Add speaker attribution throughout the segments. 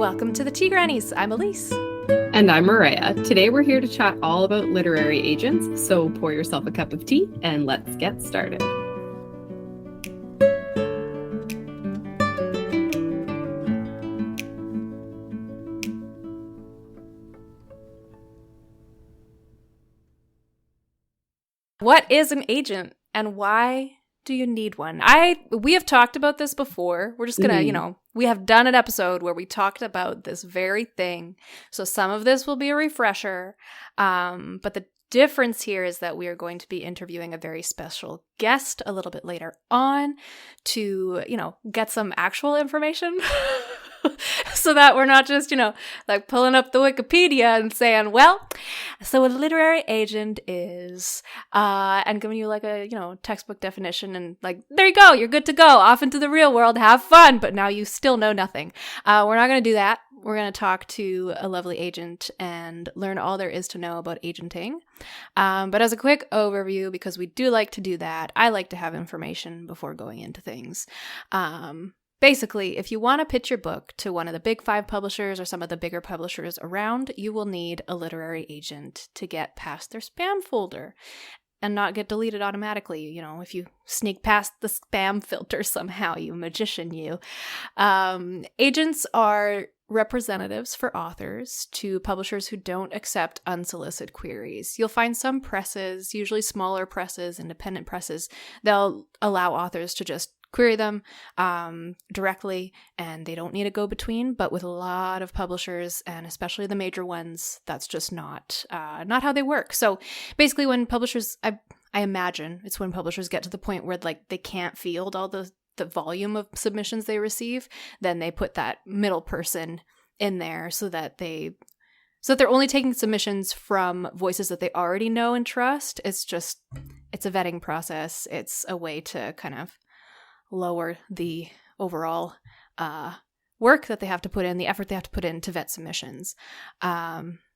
Speaker 1: Welcome to the Tea Grannies. I'm Elise.
Speaker 2: And I'm Mariah. Today we're here to chat all about literary agents, so pour yourself a cup of tea and let's get started.
Speaker 1: What is an agent and why do you need one? We have talked about this before. We're just gonna, we have done an episode where we talked about this very thing. So some of this will be a refresher. But the difference here is that we are going to be interviewing a very special guest a little bit later on to, get some actual information. So that we're not just, like pulling up the Wikipedia and saying, well, so a literary agent is, and giving you like a, textbook definition and like, there you go, you're good to go, off into the real world, have fun, but now you still know nothing. We're not going to do that. We're going to talk to a lovely agent and learn all there is to know about agenting. But as a quick overview, because we do like to do that, I like to have information before going into things. Basically, if you want to pitch your book to one of the big 5 publishers or some of the bigger publishers around, you will need a literary agent to get past their spam folder and not get deleted automatically. If you sneak past the spam filter somehow, you magician you. Agents are representatives for authors to publishers who don't accept unsolicited queries. You'll find some presses, usually smaller presses, independent presses, they'll allow authors to just query them directly, and they don't need a go-between. But with a lot of publishers, and especially the major ones, that's just not how they work. So basically, when publishers, I imagine it's when publishers get to the point where like they can't field all the volume of submissions they receive, then they put that middle person in there so that they're only taking submissions from voices that they already know and trust. It's a vetting process. It's a way to kind of lower the overall work that they have to put in, the effort they have to put in to vet submissions.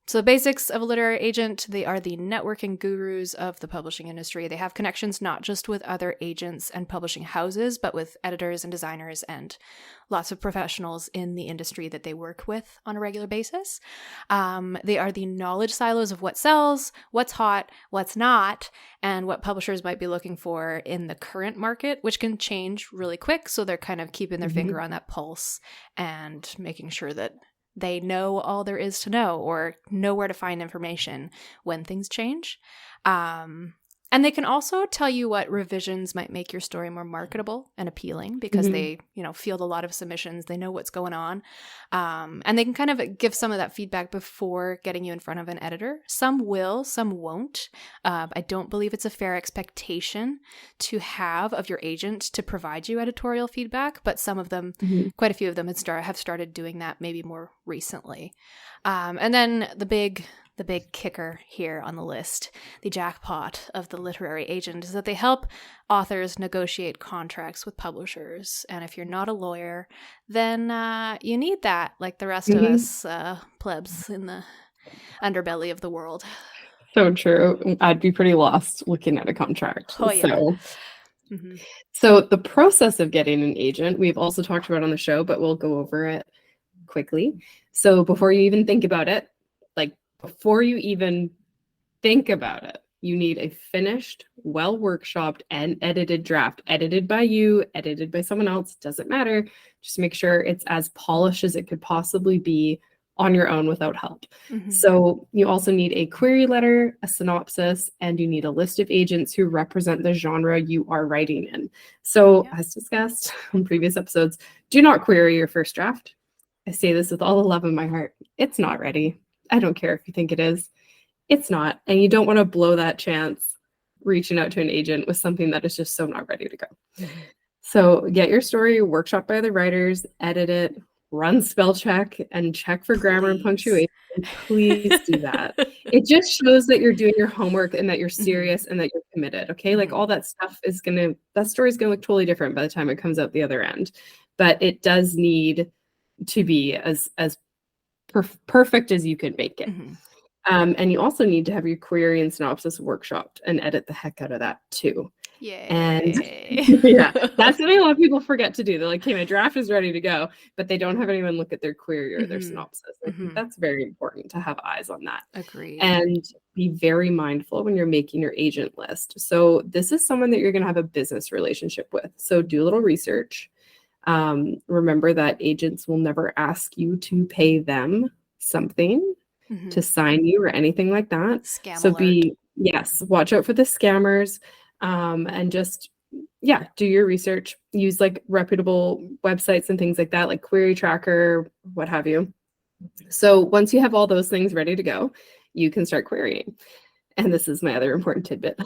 Speaker 1: So the basics of a literary agent, they are the networking gurus of the publishing industry. They have connections not just with other agents and publishing houses, but with editors and designers and lots of professionals in the industry that they work with on a regular basis. They are the knowledge silos of what sells, what's hot, what's not, and what publishers might be looking for in the current market, which can change really quick. So they're kind of keeping their finger on that pulse and making sure that they know all there is to know or know where to find information when things change. And they can also tell you what revisions might make your story more marketable and appealing because they, field a lot of submissions. They know what's going on. And they can kind of give some of that feedback before getting you in front of an editor. Some will, some won't. I don't believe it's a fair expectation to have of your agent to provide you editorial feedback, but some of them, quite a few of them have started doing that maybe more recently. And then the big kicker here on the list, the jackpot of the literary agent, is that they help authors negotiate contracts with publishers. And if you're not a lawyer, then you need that, like the rest of us plebs in the underbelly of the world.
Speaker 2: So true. I'd be pretty lost looking at a contract.
Speaker 1: Oh, yeah.
Speaker 2: So the process of getting an agent, we've also talked about on the show, but we'll go over it quickly. So before you even think about it, before you even think about it, you need a finished, well-workshopped and edited draft. Edited by you, edited by someone else, doesn't matter. Just make sure it's as polished as it could possibly be on your own without help. So you also need a query letter, a synopsis, and you need a list of agents who represent the genre you are writing in. So as discussed in previous episodes, do not query your first draft. I say this with all the love in my heart. It's not ready. I don't care if you think it is. It's not. And you don't want to blow that chance reaching out to an agent with something that is just so not ready to go. So get your story workshopped by the writers, edit it, run spell check, and check for grammar and punctuation. Please do that. It just shows that you're doing your homework and that you're serious and that you're committed. Okay. Like all that stuff that story is going to look totally different by the time it comes out the other end. But it does need to be as perfect as you can make it. And you also need to have your query and synopsis workshopped and edit the heck out of that too. And
Speaker 1: Yay.
Speaker 2: yeah, that's something a lot of people forget to do. They're like, okay, my draft is ready to go, but they don't have anyone look at their query or their synopsis. I think that's very important to have eyes on that.
Speaker 1: Agreed.
Speaker 2: And be very mindful when you're making your agent list. So this is someone that you're going to have a business relationship with. So do a little research. Remember that agents will never ask you to pay them something to sign you or anything like that.
Speaker 1: Scam
Speaker 2: So
Speaker 1: alert.
Speaker 2: watch out for the scammers. And just, do your research. Use like reputable websites and things like that, like Query Tracker, what have you. So once you have all those things ready to go, you can start querying. And this is my other important tidbit.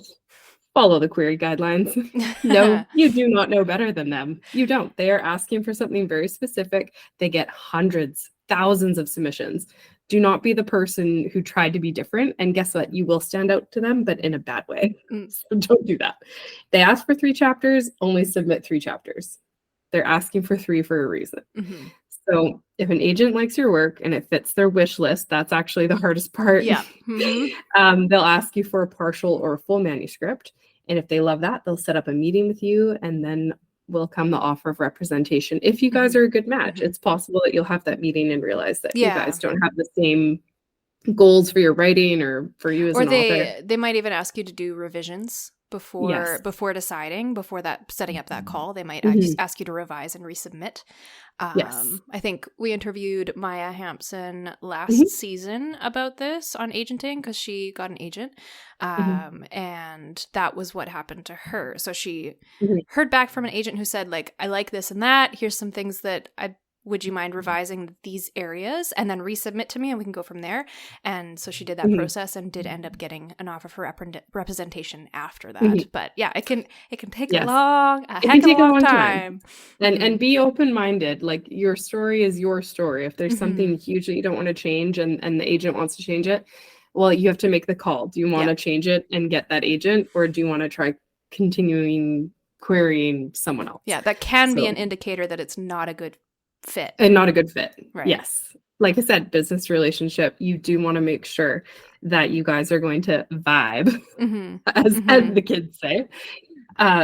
Speaker 2: Follow the query guidelines. No, you do not know better than them. You don't. They are asking for something very specific. They get hundreds, thousands of submissions. Do not be the person who tried to be different. And guess what? You will stand out to them, but in a bad way. So don't do that. They ask for 3 chapters, only submit 3 chapters. They're asking for 3 for a reason. So if an agent likes your work and it fits their wish list, that's actually the hardest part.
Speaker 1: Yeah.
Speaker 2: They'll ask you for a partial or a full manuscript. And if they love that, they'll set up a meeting with you, and then will come the offer of representation. If you guys are a good match, it's possible that you'll have that meeting and realize that you guys don't have the same goals for your writing or for you as an author.
Speaker 1: They might even ask you to do revisions before deciding, before that setting up that call. They might ask you to revise and resubmit. I think we interviewed Maya Hampson last season about this on agenting because she got an agent, and that was what happened to her. So she heard back from an agent who said, like, I like this and that. Here's some things that would you mind revising these areas and then resubmit to me and we can go from there? And so she did that process and did end up getting an offer for representation after that. But yeah, it can take a long time.
Speaker 2: And be open-minded. Like, your story is your story. If there's something huge that you don't want to change and the agent wants to change it, well, you have to make the call. Do you want to change it and get that agent, or do you want to try continuing querying someone else?
Speaker 1: Yeah, that can be an indicator that it's not a good fit.
Speaker 2: And not a good fit.
Speaker 1: Right.
Speaker 2: Yes. Like I said, business relationship, you do want to make sure that you guys are going to vibe, as the kids say.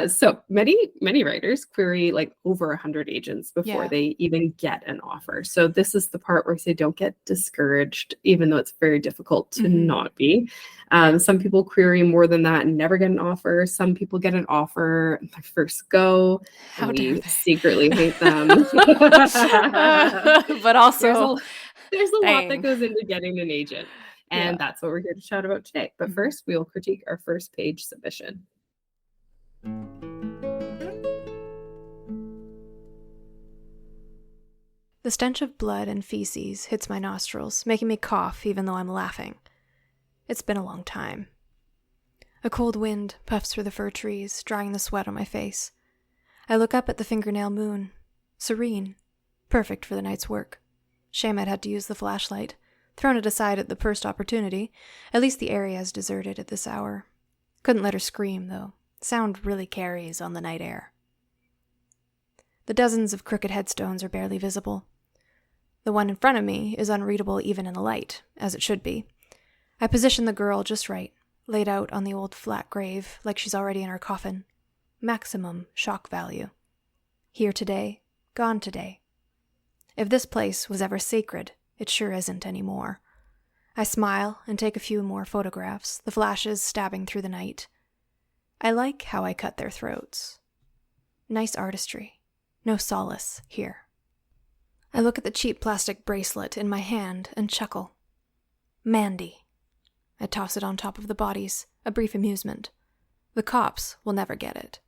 Speaker 2: So many writers query like over 100 agents before they even get an offer. So this is the part where I say don't get discouraged, even though it's very difficult to not be. Some people query more than that and never get an offer. Some people get an offer their first go.
Speaker 1: How
Speaker 2: and
Speaker 1: dare
Speaker 2: we
Speaker 1: they?
Speaker 2: secretly hate them.
Speaker 1: But also,
Speaker 2: there's a lot that goes into getting an agent. And that's what we're here to chat about today. But first, we will critique our first page submission.
Speaker 1: The stench of blood and feces hits my nostrils, making me cough even though I'm laughing. It's been a long time. A cold wind puffs through the fir trees, drying the sweat on my face. I look up at the fingernail moon. Serene. Perfect for the night's work. Shame I'd had to use the flashlight. Thrown it aside at the first opportunity. At least the area is deserted at this hour. Couldn't let her scream, though. Sound really carries on the night air. The dozens of crooked headstones are barely visible. The one in front of me is unreadable even in the light, as it should be. I position the girl just right, laid out on the old flat grave like she's already in her coffin. Maximum shock value. Here today, gone today. If this place was ever sacred, it sure isn't anymore. I smile and take a few more photographs, the flashes stabbing through the night. I like how I cut their throats. Nice artistry. No solace here. I look at the cheap plastic bracelet in my hand and chuckle. Mandy. I toss it on top of the bodies, a brief amusement. The cops will never get it.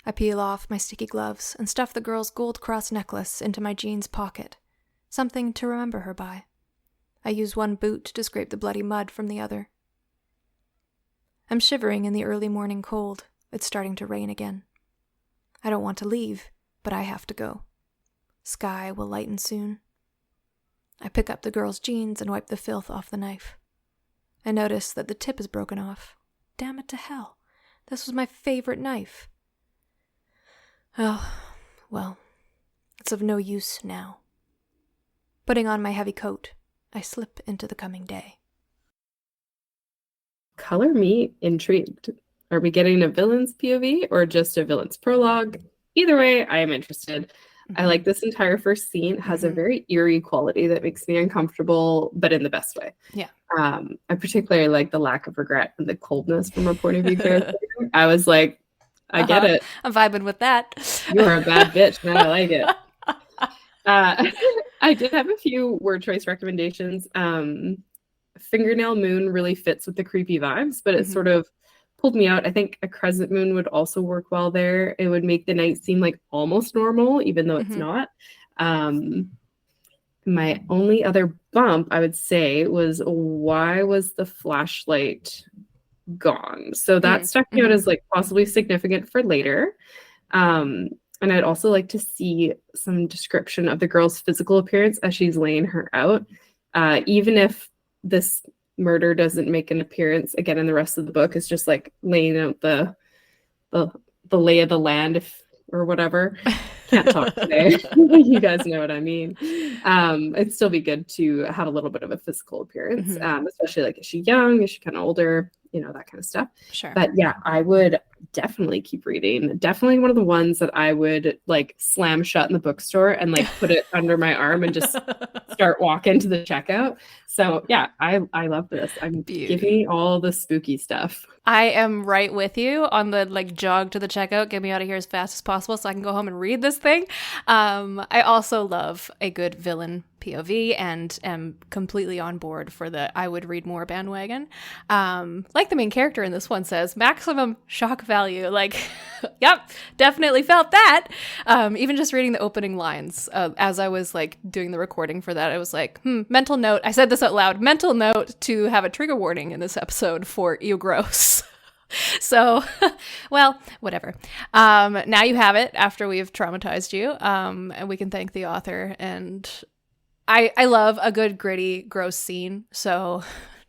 Speaker 1: I peel off my sticky gloves and stuff the girl's gold cross necklace into my jeans pocket. Something to remember her by. I use one boot to scrape the bloody mud from the other. I'm shivering in the early morning cold. It's starting to rain again. I don't want to leave, but I have to go. Sky will lighten soon. I pick up the girl's jeans and wipe the filth off the knife. I notice that the tip is broken off. Damn it to hell. This was my favorite knife. Oh, well, it's of no use now. Putting on my heavy coat, I slip into the coming day.
Speaker 2: Color me intrigued. Are we getting a villain's POV or just a villain's prologue? Either way, I am interested. I like this entire first scene. It has a very eerie quality that makes me uncomfortable, but in the best way.
Speaker 1: Yeah.
Speaker 2: I particularly like the lack of regret and the coldness from a point of view character. I was like, I get it.
Speaker 1: I'm vibing with that.
Speaker 2: You're a bad bitch. Now I like it. I did have a few word choice recommendations. Fingernail moon really fits with the creepy vibes, but it sort of pulled me out. I think a crescent moon would also work well there. It would make the night seem like almost normal, even though it's not. My only other bump, I would say, was why was the flashlight gone? So that stuck me out as like possibly significant for later. And I'd also like to see some description of the girl's physical appearance as she's laying her out. Even if this murder doesn't make an appearance again in the rest of the book, it's just like laying out the lay of the land or whatever. Can't talk today. You guys know what I mean. It'd still be good to have a little bit of a physical appearance, especially like, is she young? Is she kind of older? That kind of stuff.
Speaker 1: Sure.
Speaker 2: But yeah, I would definitely keep reading. Definitely one of the ones that I would like slam shut in the bookstore and like put it under my arm and just start walking to the checkout. So yeah, I love this. Give me all the spooky stuff.
Speaker 1: I am right with you on the like jog to the checkout. Get me out of here as fast as possible so I can go home and read this thing. I also love a good villain POV and am completely on board for the I would read more bandwagon. Like the main character in this one says, maximum shock value. Like, yep, definitely felt that. Even just reading the opening lines as I was like doing the recording for that, I was like, mental note. I said this out loud. Mental note to have a trigger warning in this episode for ew gross. So, well, whatever. Now you have it after we've traumatized you, and we can thank the author. And I love a good gritty, gross scene, so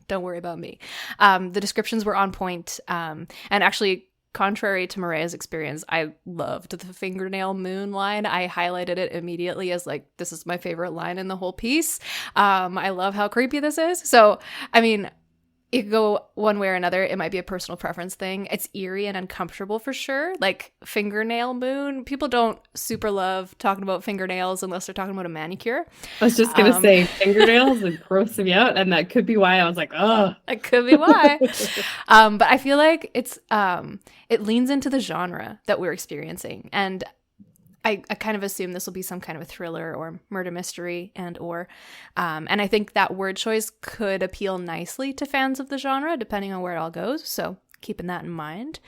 Speaker 1: don't worry about me. The descriptions were on point, and actually, contrary to Mariah's experience, I loved the fingernail moon line. I highlighted it immediately as like, this is my favorite line in the whole piece. I love how creepy this is. So, I mean, it could go one way or another. It might be a personal preference thing. It's eerie and uncomfortable for sure. Like fingernail moon. People don't super love talking about fingernails unless they're talking about a manicure.
Speaker 2: I was just going to say fingernails would gross me out. And that could be why I was like, oh.
Speaker 1: That could be why. But I feel like it leans into the genre that we're experiencing. And I kind of assume this will be some kind of a thriller or murder mystery and I think that word choice could appeal nicely to fans of the genre, depending on where it all goes. So keeping that in mind.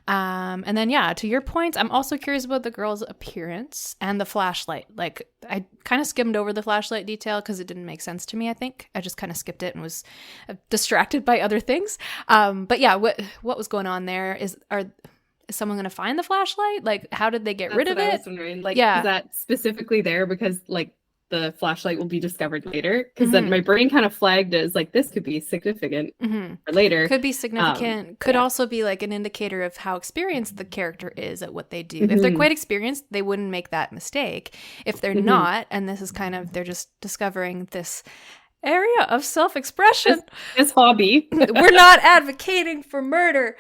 Speaker 1: And then, yeah, to your points, I'm also curious about the girl's appearance and the flashlight. Like, I kind of skimmed over the flashlight detail because it didn't make sense to me, I think. I just kind of skipped it and was distracted by other things. But yeah, what was going on there? Is someone going to find the flashlight? Like, how did they get rid of it?
Speaker 2: I was wondering. Like, is that specifically there because, like, the flashlight will be discovered later? Because then my brain kind of flagged as, like, this could be significant for later.
Speaker 1: Could be significant. Could also be, like, an indicator of how experienced the character is at what they do. If they're quite experienced, they wouldn't make that mistake. If they're not, and this is kind of, they're just discovering this area of self-expression,
Speaker 2: this hobby,
Speaker 1: we're not advocating for murder,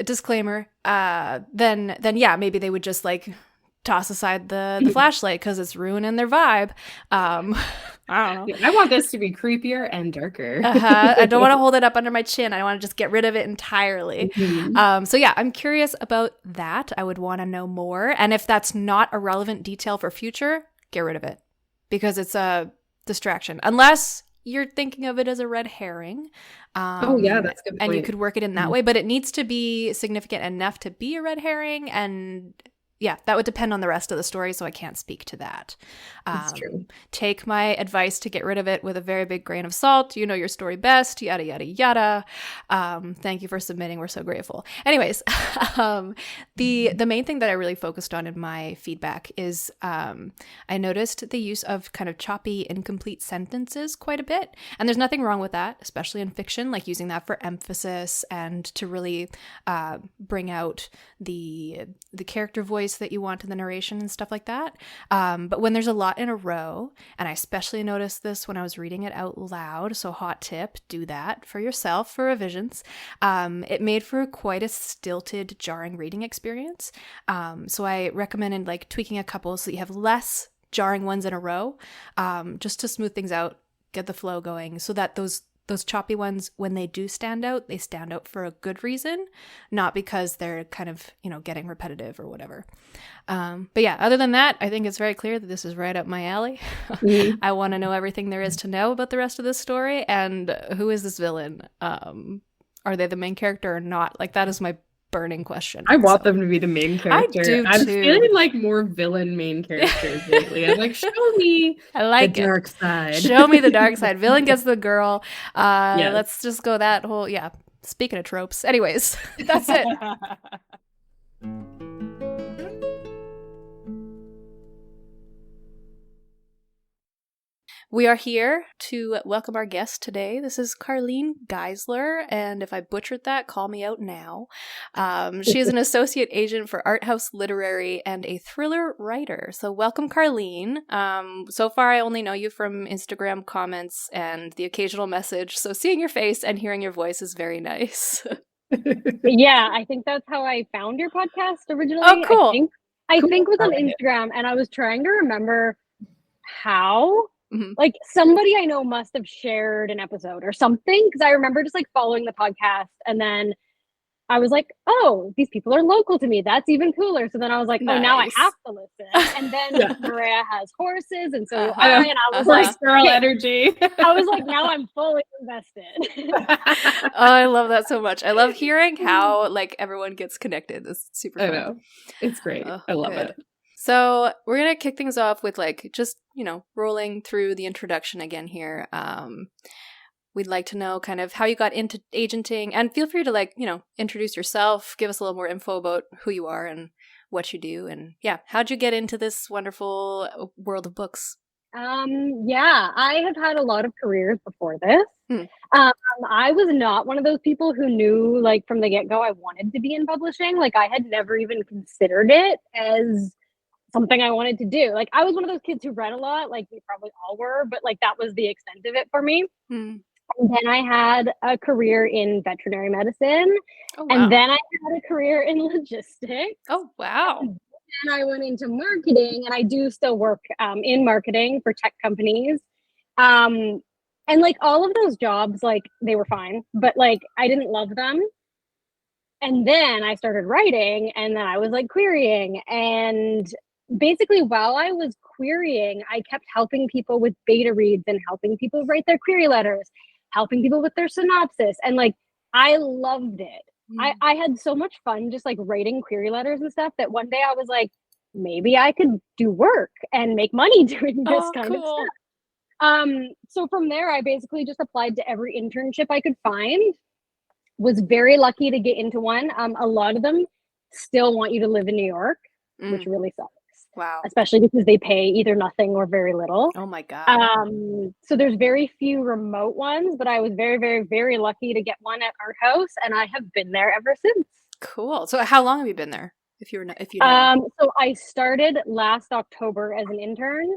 Speaker 1: disclaimer, then yeah, maybe they would just like toss aside the flashlight because it's ruining their vibe. I don't know.
Speaker 2: I want this to be creepier and darker.
Speaker 1: I don't want to hold it up under my chin. I want to just get rid of it entirely. So yeah, I'm curious about that. I would want to know more, and if that's not a relevant detail for future, get rid of it because it's a distraction, unless you're thinking of it as a red herring.
Speaker 2: That's a good point.
Speaker 1: And you could work it in that way, but it needs to be significant enough to be a red herring, and yeah, that would depend on the rest of the story, so I can't speak to that.
Speaker 2: That's true.
Speaker 1: Take my advice to get rid of it with a very big grain of salt. You know your story best, yada, yada, yada. Thank you for submitting. We're so grateful. Anyways, the main thing that I really focused on in my feedback is I noticed the use of kind of choppy, incomplete sentences quite a bit. And there's nothing wrong with that, especially in fiction, like using that for emphasis and to really bring out the character voice voice that you want in the narration and stuff like that. But when there's a lot in a row, and I especially noticed this when I was reading it out loud, so hot tip, do that for yourself for revisions. It made for quite a stilted, jarring reading experience. So I recommended like tweaking a couple so that you have less jarring ones in a row, just to smooth things out, get the flow going, so that those choppy ones, when they do stand out, they stand out for a good reason, not because they're kind of, getting repetitive or whatever. But yeah, other than that, I think it's very clear that this is right up my alley. Mm-hmm. I want to know everything there is to know about the rest of this story. And who is this villain? Are they the main character or not? Like, that is my burning question.
Speaker 2: I want them to be the main character.
Speaker 1: I do
Speaker 2: I'm
Speaker 1: too.
Speaker 2: feeling like more villain main characters lately. I'm like, show me the dark side.
Speaker 1: Show me the dark side. Villain gets the girl. Yes. Let's just go that whole, Speaking of tropes. Anyways, that's it. We are here to welcome our guest today. This is Carleen Geisler, and if I butchered that, call me out now. She is an associate agent for Art House Literary and a thriller writer. So welcome, Carleen. So far, I only know you from Instagram comments and the occasional message, so seeing your face and hearing your voice is very nice.
Speaker 3: Yeah, I think that's how I found your podcast originally.
Speaker 1: Oh, cool.
Speaker 3: I think it was on Instagram, and I was trying to remember how. Mm-hmm. Like, somebody I know must have shared an episode or something, because I remember just like following the podcast, and then I was like, oh, these people are local to me. That's even cooler. So then I was like, oh, now I have to listen. And then Maria has horses, and so I was like,
Speaker 2: girl energy.
Speaker 3: I was like, now I'm fully invested.
Speaker 1: Oh, I love that so much. I love hearing how like everyone gets connected. It's super fun.
Speaker 2: I know. It's great. I love it.
Speaker 1: So we're going to kick things off with like just, rolling through the introduction again here. We'd like to know kind of how you got into agenting, and feel free to like, introduce yourself, give us a little more info about who you are and what you do. And how'd you get into this wonderful world of books?
Speaker 3: I have had a lot of careers before this. I was not one of those people who knew like from the get-go I wanted to be in publishing. Like, I had never even considered it as something I wanted to do. Like, I was one of those kids who read a lot, like we probably all were, but like that was the extent of it for me. And then I had a career in veterinary medicine. Oh, wow. And then I had a career in logistics.
Speaker 1: Oh, wow.
Speaker 3: And then I went into marketing, and I do still work in marketing for tech companies. And like all of those jobs, like they were fine, but like I didn't love them. And then I started writing, and then I was like querying, and basically while I was querying, I kept helping people with beta reads and helping people write their query letters, helping people with their synopsis. And like, I loved it. I had so much fun just like writing query letters and stuff that one day I was like, maybe I could do work and make money doing this kind of stuff. So from there, I basically just applied to every internship I could find. Was very lucky to get into one. A lot of them still want you to live in New York, which really sucks.
Speaker 1: Wow.
Speaker 3: Especially because they pay either nothing or very little.
Speaker 1: Oh my God.
Speaker 3: So there's very few remote ones, but I was very, very, very lucky to get one at Art House, and I have been there ever since.
Speaker 1: Cool. So how long have you been there? If you know.
Speaker 3: So I started last October as an intern,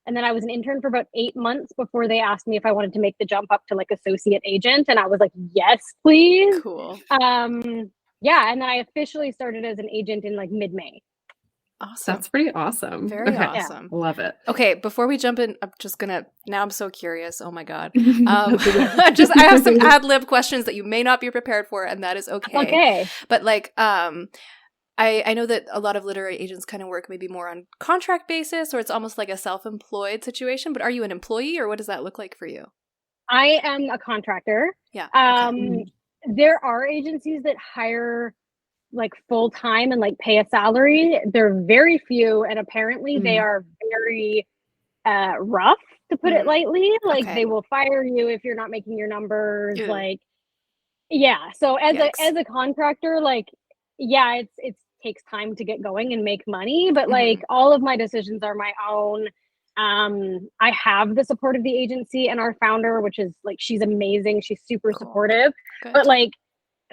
Speaker 3: and then I was an intern for about 8 months before they asked me if I wanted to make the jump up to like associate agent, and I was like, yes, please.
Speaker 1: Cool.
Speaker 3: And then I officially started as an agent in like mid-May.
Speaker 1: Awesome.
Speaker 2: That's pretty awesome.
Speaker 1: Very awesome.
Speaker 2: Yeah. Love it.
Speaker 1: Okay, before we jump in, now I'm so curious. Oh my God. I have some ad lib questions that you may not be prepared for, and that is okay.
Speaker 3: Okay.
Speaker 1: But like, I know that a lot of literary agents kind of work maybe more on contract basis, or it's almost like a self-employed situation, but are you an employee, or what does that look like for you?
Speaker 3: I am a contractor.
Speaker 1: Yeah.
Speaker 3: Okay. There are agencies that hire like full time and like pay a salary. They're very few, and apparently they are very rough, to put it lightly. Like they will fire you if you're not making your numbers. Ew. Like, yeah. So as a contractor, like, yeah, it takes time to get going and make money, but like all of my decisions are my own. I have the support of the agency and our founder, which is like, she's amazing. She's super supportive. Good. But like,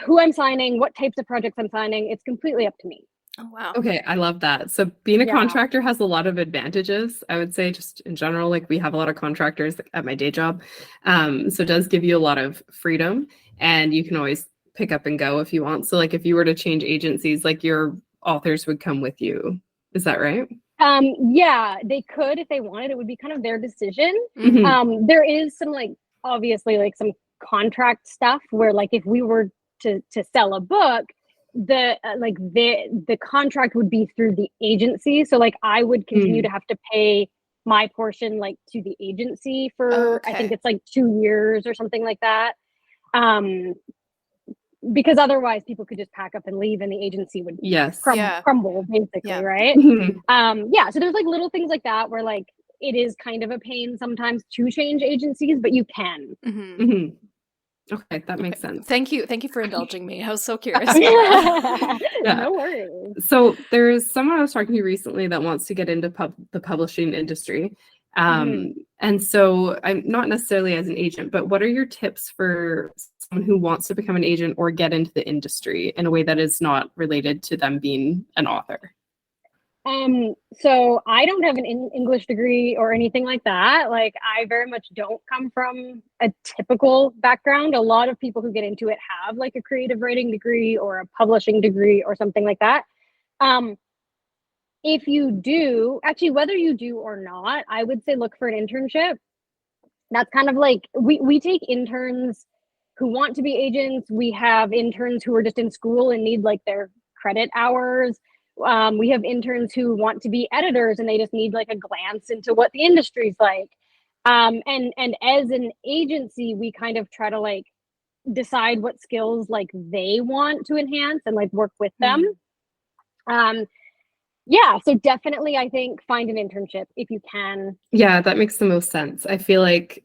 Speaker 3: who I'm signing, what types of projects I'm signing, it's completely up to me.
Speaker 1: Oh, wow.
Speaker 2: Okay, I love that. So being a
Speaker 3: Yeah.
Speaker 2: contractor has a lot of advantages, I would say, just in general. Like we have a lot of contractors at my day job. So it does give you a lot of freedom and you can always pick up and go if you want. So like if you were to change agencies, like your authors would come with you. Is that right?
Speaker 3: Yeah, they could if they wanted. It would be kind of their decision.
Speaker 2: Mhm.
Speaker 3: There is some like obviously like some contract stuff where like if we were to sell a book, the like the contract would be through the agency. So like I would continue to have to pay my portion like to the agency for I think
Speaker 1: Okay.
Speaker 3: it's like 2 years or something like that. Um, because otherwise people could just pack up and leave and the agency would
Speaker 2: Yes.
Speaker 1: Yeah.
Speaker 3: crumble basically,
Speaker 1: Yeah.
Speaker 3: right?
Speaker 2: Mhm.
Speaker 3: Yeah, so there's like little things like that where like it is kind of a pain sometimes to change agencies, but you can.
Speaker 1: Mhm.
Speaker 2: Mhm. Okay, that makes sense.
Speaker 1: Thank you for indulging me. I was so curious about that.
Speaker 2: Yeah.
Speaker 3: No worries.
Speaker 2: So there's someone I was talking to recently that wants to get into the publishing industry. And so I'm not necessarily as an agent, but what are your tips for someone who wants to become an agent or get into the industry in a way that is not related to them being an author?
Speaker 3: So I don't have an English degree or anything like that. Like I very much don't come from a typical background. A lot of people who get into it have like a creative writing degree or a publishing degree or something like that. Um, if you do, actually, whether you do or not, I would say look for an internship. That's kind of like we take interns who want to be agents. We have interns who are just in school and need like their credit hours. We have interns who want to be editors and they just need like a glance into what the industry's like. And as an agency, we kind of try to like decide what skills like they want to enhance and like work with them. Yeah, so definitely I think find an internship if you can.
Speaker 2: Yeah, that makes the most sense. I feel like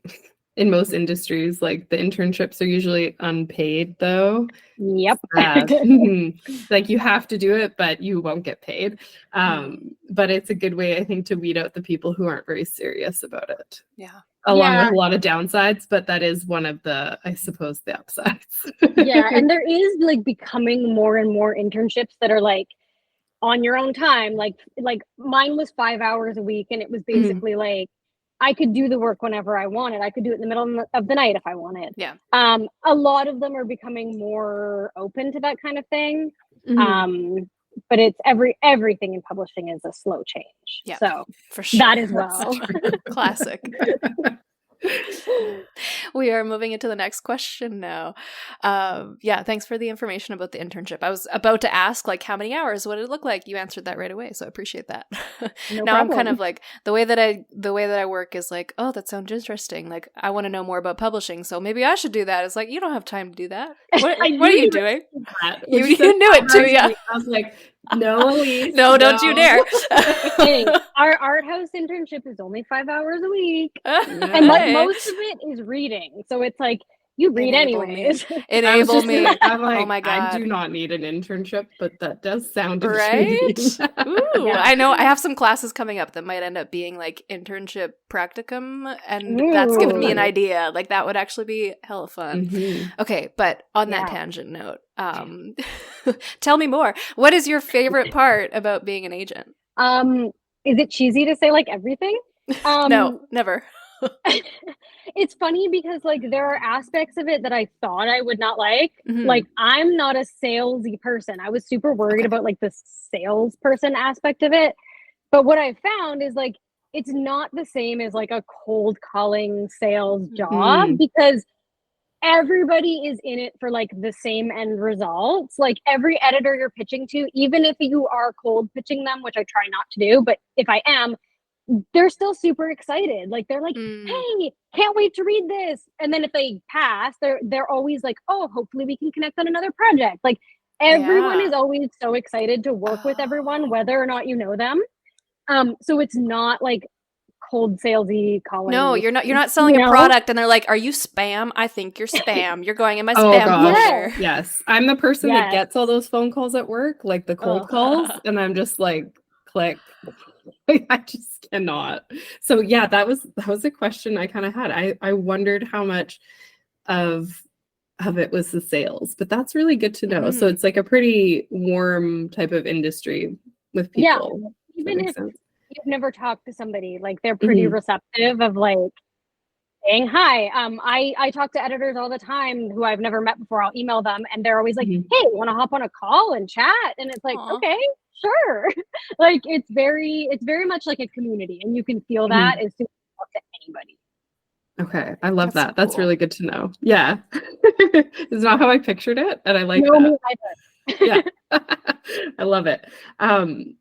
Speaker 2: in most industries, like the internships are usually unpaid though.
Speaker 3: Yep.
Speaker 2: Sad. Like you have to do it, but you won't get paid. But it's a good way, I think, to weed out the people who aren't very serious about it.
Speaker 1: Yeah.
Speaker 2: Along
Speaker 3: Yeah.
Speaker 2: with a lot of downsides, but that is one of the, I suppose, the upsides.
Speaker 3: Yeah, and there is like becoming more and more internships that are like on your own time. Like mine was 5 hours a week, and it was basically like I could do the work whenever I wanted. I could do it in the middle of the night if I wanted.
Speaker 1: Yeah.
Speaker 3: A lot of them are becoming more open to that kind of thing. But it's everything in publishing is a slow change.
Speaker 1: Yeah,
Speaker 3: so
Speaker 1: for sure.
Speaker 3: that as well.
Speaker 1: Classic. We are moving into the next question now. Yeah, thanks for the information about the internship. I was about to ask, like, how many hours would it look like? You answered that right away, so I appreciate that.
Speaker 3: No
Speaker 1: now
Speaker 3: problem.
Speaker 1: I'm kind of like the way that I work is like, oh, that sounds interesting. Like, I want to know more about publishing, so maybe I should do that. It's like you don't have time to do that. What are you doing? You knew it too, yeah.
Speaker 2: I was like, no, Elise,
Speaker 1: no, don't you dare.
Speaker 3: Hey, our art house internship is only 5 hours a week. And like most of it is reading. So it's like you read
Speaker 1: Enable
Speaker 3: anyways.
Speaker 1: Enable me.
Speaker 2: I'm like,
Speaker 1: oh my God.
Speaker 2: I do not need an internship, but that does sound
Speaker 1: right.
Speaker 2: intriguing.
Speaker 1: Ooh,
Speaker 3: Yeah.
Speaker 1: I know I have some classes coming up that might end up being like internship practicum, and that's given me an idea. Like that would actually be hella fun. Okay, but on that tangent note, tell me more. What is your favorite part about being an agent?
Speaker 3: Is it cheesy to say like everything?
Speaker 1: No, never.
Speaker 3: It's funny because like there are aspects of it that I thought I would not like. Like I'm not a salesy person. I was super worried about like the salesperson aspect of it. But what I found is like it's not the same as like a cold calling sales job because everybody is in it for like the same end results. Like every editor you're pitching to, even if you are cold pitching them, which I try not to do, but if I am, they're still super excited. Like they're like, hey, can't wait to read this. And then if they pass, they're always like, oh, hopefully we can connect on another project. Like everyone is always so excited to work with everyone, whether or not you know them. So it's not like cold salesy calling.
Speaker 1: No, you're not selling a product and they're like, are you spam? I think you're spam. You're going in my spam folder.
Speaker 2: Yes. I'm the person that gets all those phone calls at work, like the cold calls, and I'm just like, click. I just cannot. So yeah, that was a question I kind of had. I wondered how much of of it was the sales, but that's really good to know. So
Speaker 1: Mhm.
Speaker 2: it's like a pretty warm type of industry with
Speaker 3: Yeah,
Speaker 2: people. Does that
Speaker 3: even
Speaker 2: make
Speaker 3: if
Speaker 2: sense?
Speaker 3: you've never talked to somebody, like they're pretty
Speaker 2: Hmm.
Speaker 3: receptive of like saying hi. I talk to editors all the time who I've never met before. I'll email them, and they're always like,
Speaker 2: Hmm.
Speaker 3: "Hey, want to hop on a call and chat?" And it's like,
Speaker 1: Aw.
Speaker 3: okay, sure. Like it's very much like a community, and you can feel
Speaker 2: Hmm.
Speaker 3: that as soon as you talk to anybody.
Speaker 2: Okay, I love
Speaker 1: That's so
Speaker 2: that. That's
Speaker 1: cool.
Speaker 2: really good to know. Yeah. It's not how I pictured it, and I like
Speaker 3: No,
Speaker 2: that.
Speaker 3: me neither.
Speaker 2: Yeah. I love it.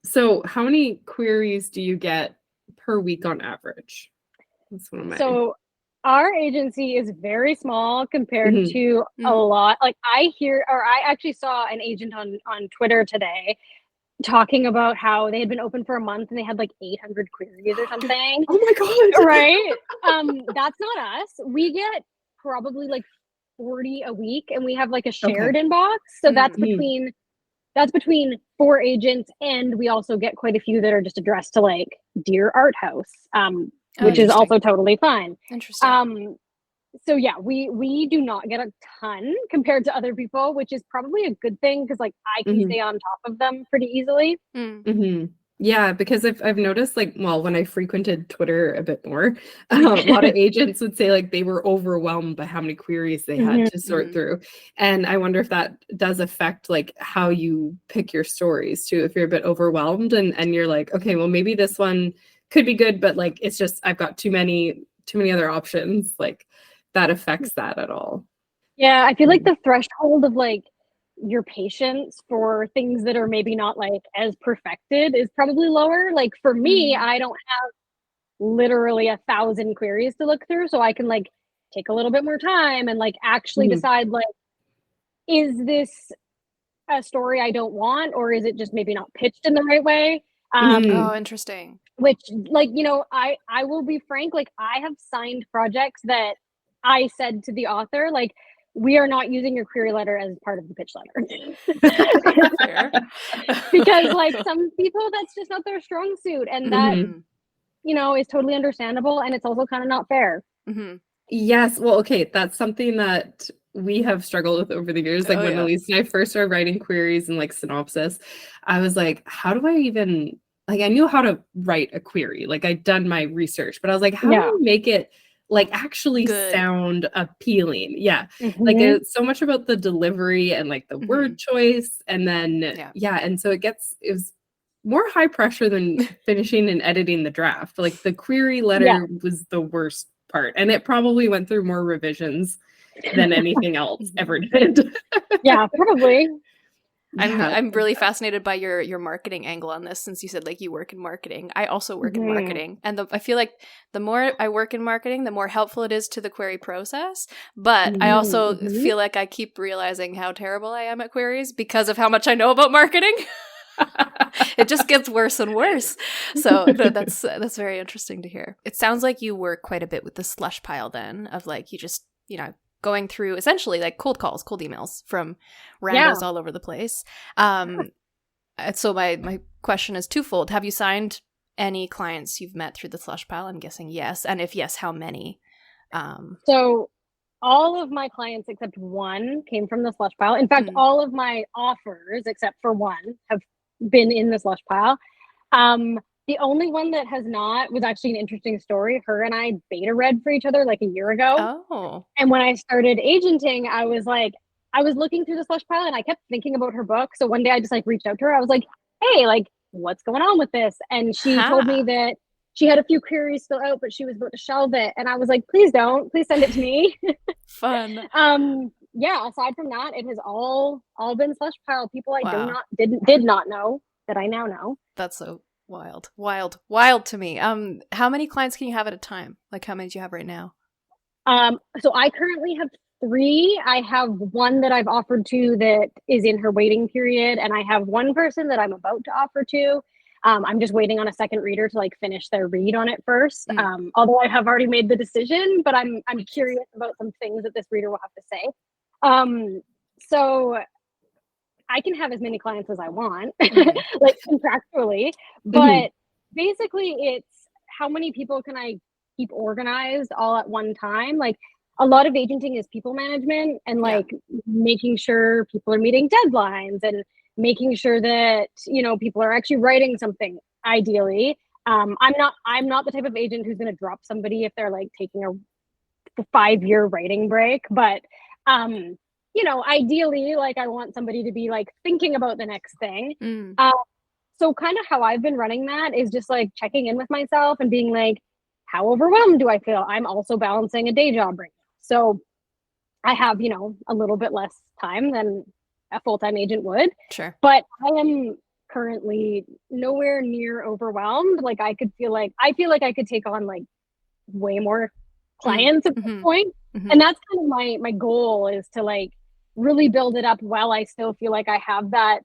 Speaker 2: So how many queries do you get per week on average? That's one of my.
Speaker 3: So our agency is very small compared
Speaker 2: Mhm.
Speaker 3: to a
Speaker 1: Mm.
Speaker 3: lot. Like I actually saw an agent on Twitter today talking about how they had been open for a month and they had like 800 queries or something.
Speaker 2: Oh my God.
Speaker 3: Right? That's not us. We get probably like 40 a week, and we have like a shared
Speaker 2: Okay.
Speaker 3: inbox. So
Speaker 1: Mm.
Speaker 2: Mhm.
Speaker 3: that's between 4 agents, and we also get quite a few that are just addressed to like Dear Art House,
Speaker 1: Oh,
Speaker 3: which is
Speaker 2: Mhm.
Speaker 1: interesting.
Speaker 3: also totally fine.
Speaker 1: Interesting.
Speaker 3: Um, so yeah, we do not get a ton compared to other people, which is probably a good thing because like I can
Speaker 2: Mhm.
Speaker 3: stay on top of them pretty easily.
Speaker 1: Mm.
Speaker 2: Mhm. Yeah, because I've noticed like, well, when I frequented Twitter a bit more, a lot of agents would say like they were overwhelmed by how many queries they had
Speaker 3: Mhm.
Speaker 2: to sort
Speaker 1: Mhm.
Speaker 2: through. And I wonder if that does affect like how you pick your stories too. If you're a bit overwhelmed and you're like, okay, well maybe this one could be good, but like it's just I've got too many other options. Like that affects that at all.
Speaker 3: Yeah, I feel like
Speaker 2: Mm.
Speaker 3: the threshold of like your patience for things that are maybe not like as perfected is probably lower. Like for me,
Speaker 1: Mm.
Speaker 3: I don't have literally 1,000 queries to look through, so I can like take a little bit more time and like actually
Speaker 2: Mhm.
Speaker 3: decide like, is this a story I don't want, or is it just maybe not pitched in the right way?
Speaker 2: Mhm.
Speaker 1: Oh, interesting.
Speaker 3: Which like I will be frank, like I have signed projects that I said to the author like, we are not using your query letter as part of the pitch letter.
Speaker 1: Fair.
Speaker 3: Because like some people that's just not their strong suit, and that
Speaker 2: Mhm.
Speaker 1: Mm.
Speaker 3: is totally understandable, and it's also kind of not fair.
Speaker 1: Mhm.
Speaker 2: Yes, well, okay, that's something that we have struggled with over the years. Like
Speaker 1: Oh,
Speaker 2: when
Speaker 1: yeah.
Speaker 2: Elise and I first started writing queries and like synopsis, I was like, how do I even like I knew how to write a query. Like I'd done my research, but I was like, how do
Speaker 3: Yeah.
Speaker 2: I make it like actually
Speaker 1: Good.
Speaker 2: sound appealing? Yeah. Like
Speaker 3: Hmm.
Speaker 2: it's so much about the delivery and like the
Speaker 1: Mhm.
Speaker 2: word choice. And then
Speaker 1: Yeah.
Speaker 2: yeah, and so it was more high pressure than finishing and editing the draft. Like the query
Speaker 3: Yeah.
Speaker 2: letter was the worst part, and it probably went through more revisions than anything else
Speaker 1: Mhm.
Speaker 2: ever did.
Speaker 3: Yeah, probably.
Speaker 2: Yeah.
Speaker 1: I'm really fascinated by your marketing angle on this, since you said like you work in marketing. I also work in
Speaker 3: Hmm.
Speaker 1: marketing, and I feel like the more I work in marketing, the more helpful it is to the query process. But I also
Speaker 3: Hmm.
Speaker 1: feel like I keep realizing how terrible I am at queries because of how much I know about marketing. It just gets worse and worse. So that's very interesting to hear. It sounds like you work quite a bit with the slush pile then, of like you just, going through essentially like cold calls, cold emails from
Speaker 3: Yeah.
Speaker 1: randos all over the place. Um, so my question is twofold. Have you signed any clients you've met through the slush pile? I'm guessing yes. And if yes, how many?
Speaker 3: So all of my clients except one came from the slush pile. In fact,
Speaker 1: Mm,
Speaker 3: all of my offers except for one have been in the slush pile. The only one that has not was actually an interesting story. Her and I beta read for each other like a year ago.
Speaker 1: oh.
Speaker 3: And when I started agenting, I was like, I was looking through the slush pile and I kept thinking about her book. So one day I just like reached out to her. I was like, hey, like, what's going on with this? And she told me
Speaker 1: Ha.
Speaker 3: that she had a few queries still out, but she was about to shelve it. And I was like, please don't, please send it to me.
Speaker 1: Fun.
Speaker 3: Yeah, aside from that, it has all been slush pile. People I
Speaker 1: Wow.
Speaker 3: did not know that I now know.
Speaker 1: That's so wild. Wild to me. How many clients can you have at a time? Like how many do you have right now?
Speaker 3: So I currently have three. I have one that I've offered to that is in her waiting period, and I have one person that I'm about to offer to. I'm just waiting on a second reader to like finish their read on it first.
Speaker 1: Mm.
Speaker 3: Although I have already made the decision, but I'm curious about some things that this reader will have to say. So I can have as many clients as I want,
Speaker 1: Mhm.
Speaker 3: like contractually,
Speaker 2: Mhm.
Speaker 3: but basically it's how many people can I keep organized all at one time? Like a lot of agenting is people management and like making sure people are meeting deadlines and making sure that, you know, people are actually writing something ideally. I'm not the type of agent who's going to drop somebody if they're like taking a 5-year writing break, but you know, ideally, like I want somebody to be like thinking about the next thing. So kind of how I've been running that is just like checking in with myself and being like, how overwhelmed do I feel? I'm also balancing a day job right now. So I have, you know, a little bit less time than a full-time agent would.
Speaker 1: Sure.
Speaker 3: But I am currently nowhere near overwhelmed. Like I feel like I could take on like way more clients at this point. And that's kind of my goal, is to like really build it up while I still feel like I have that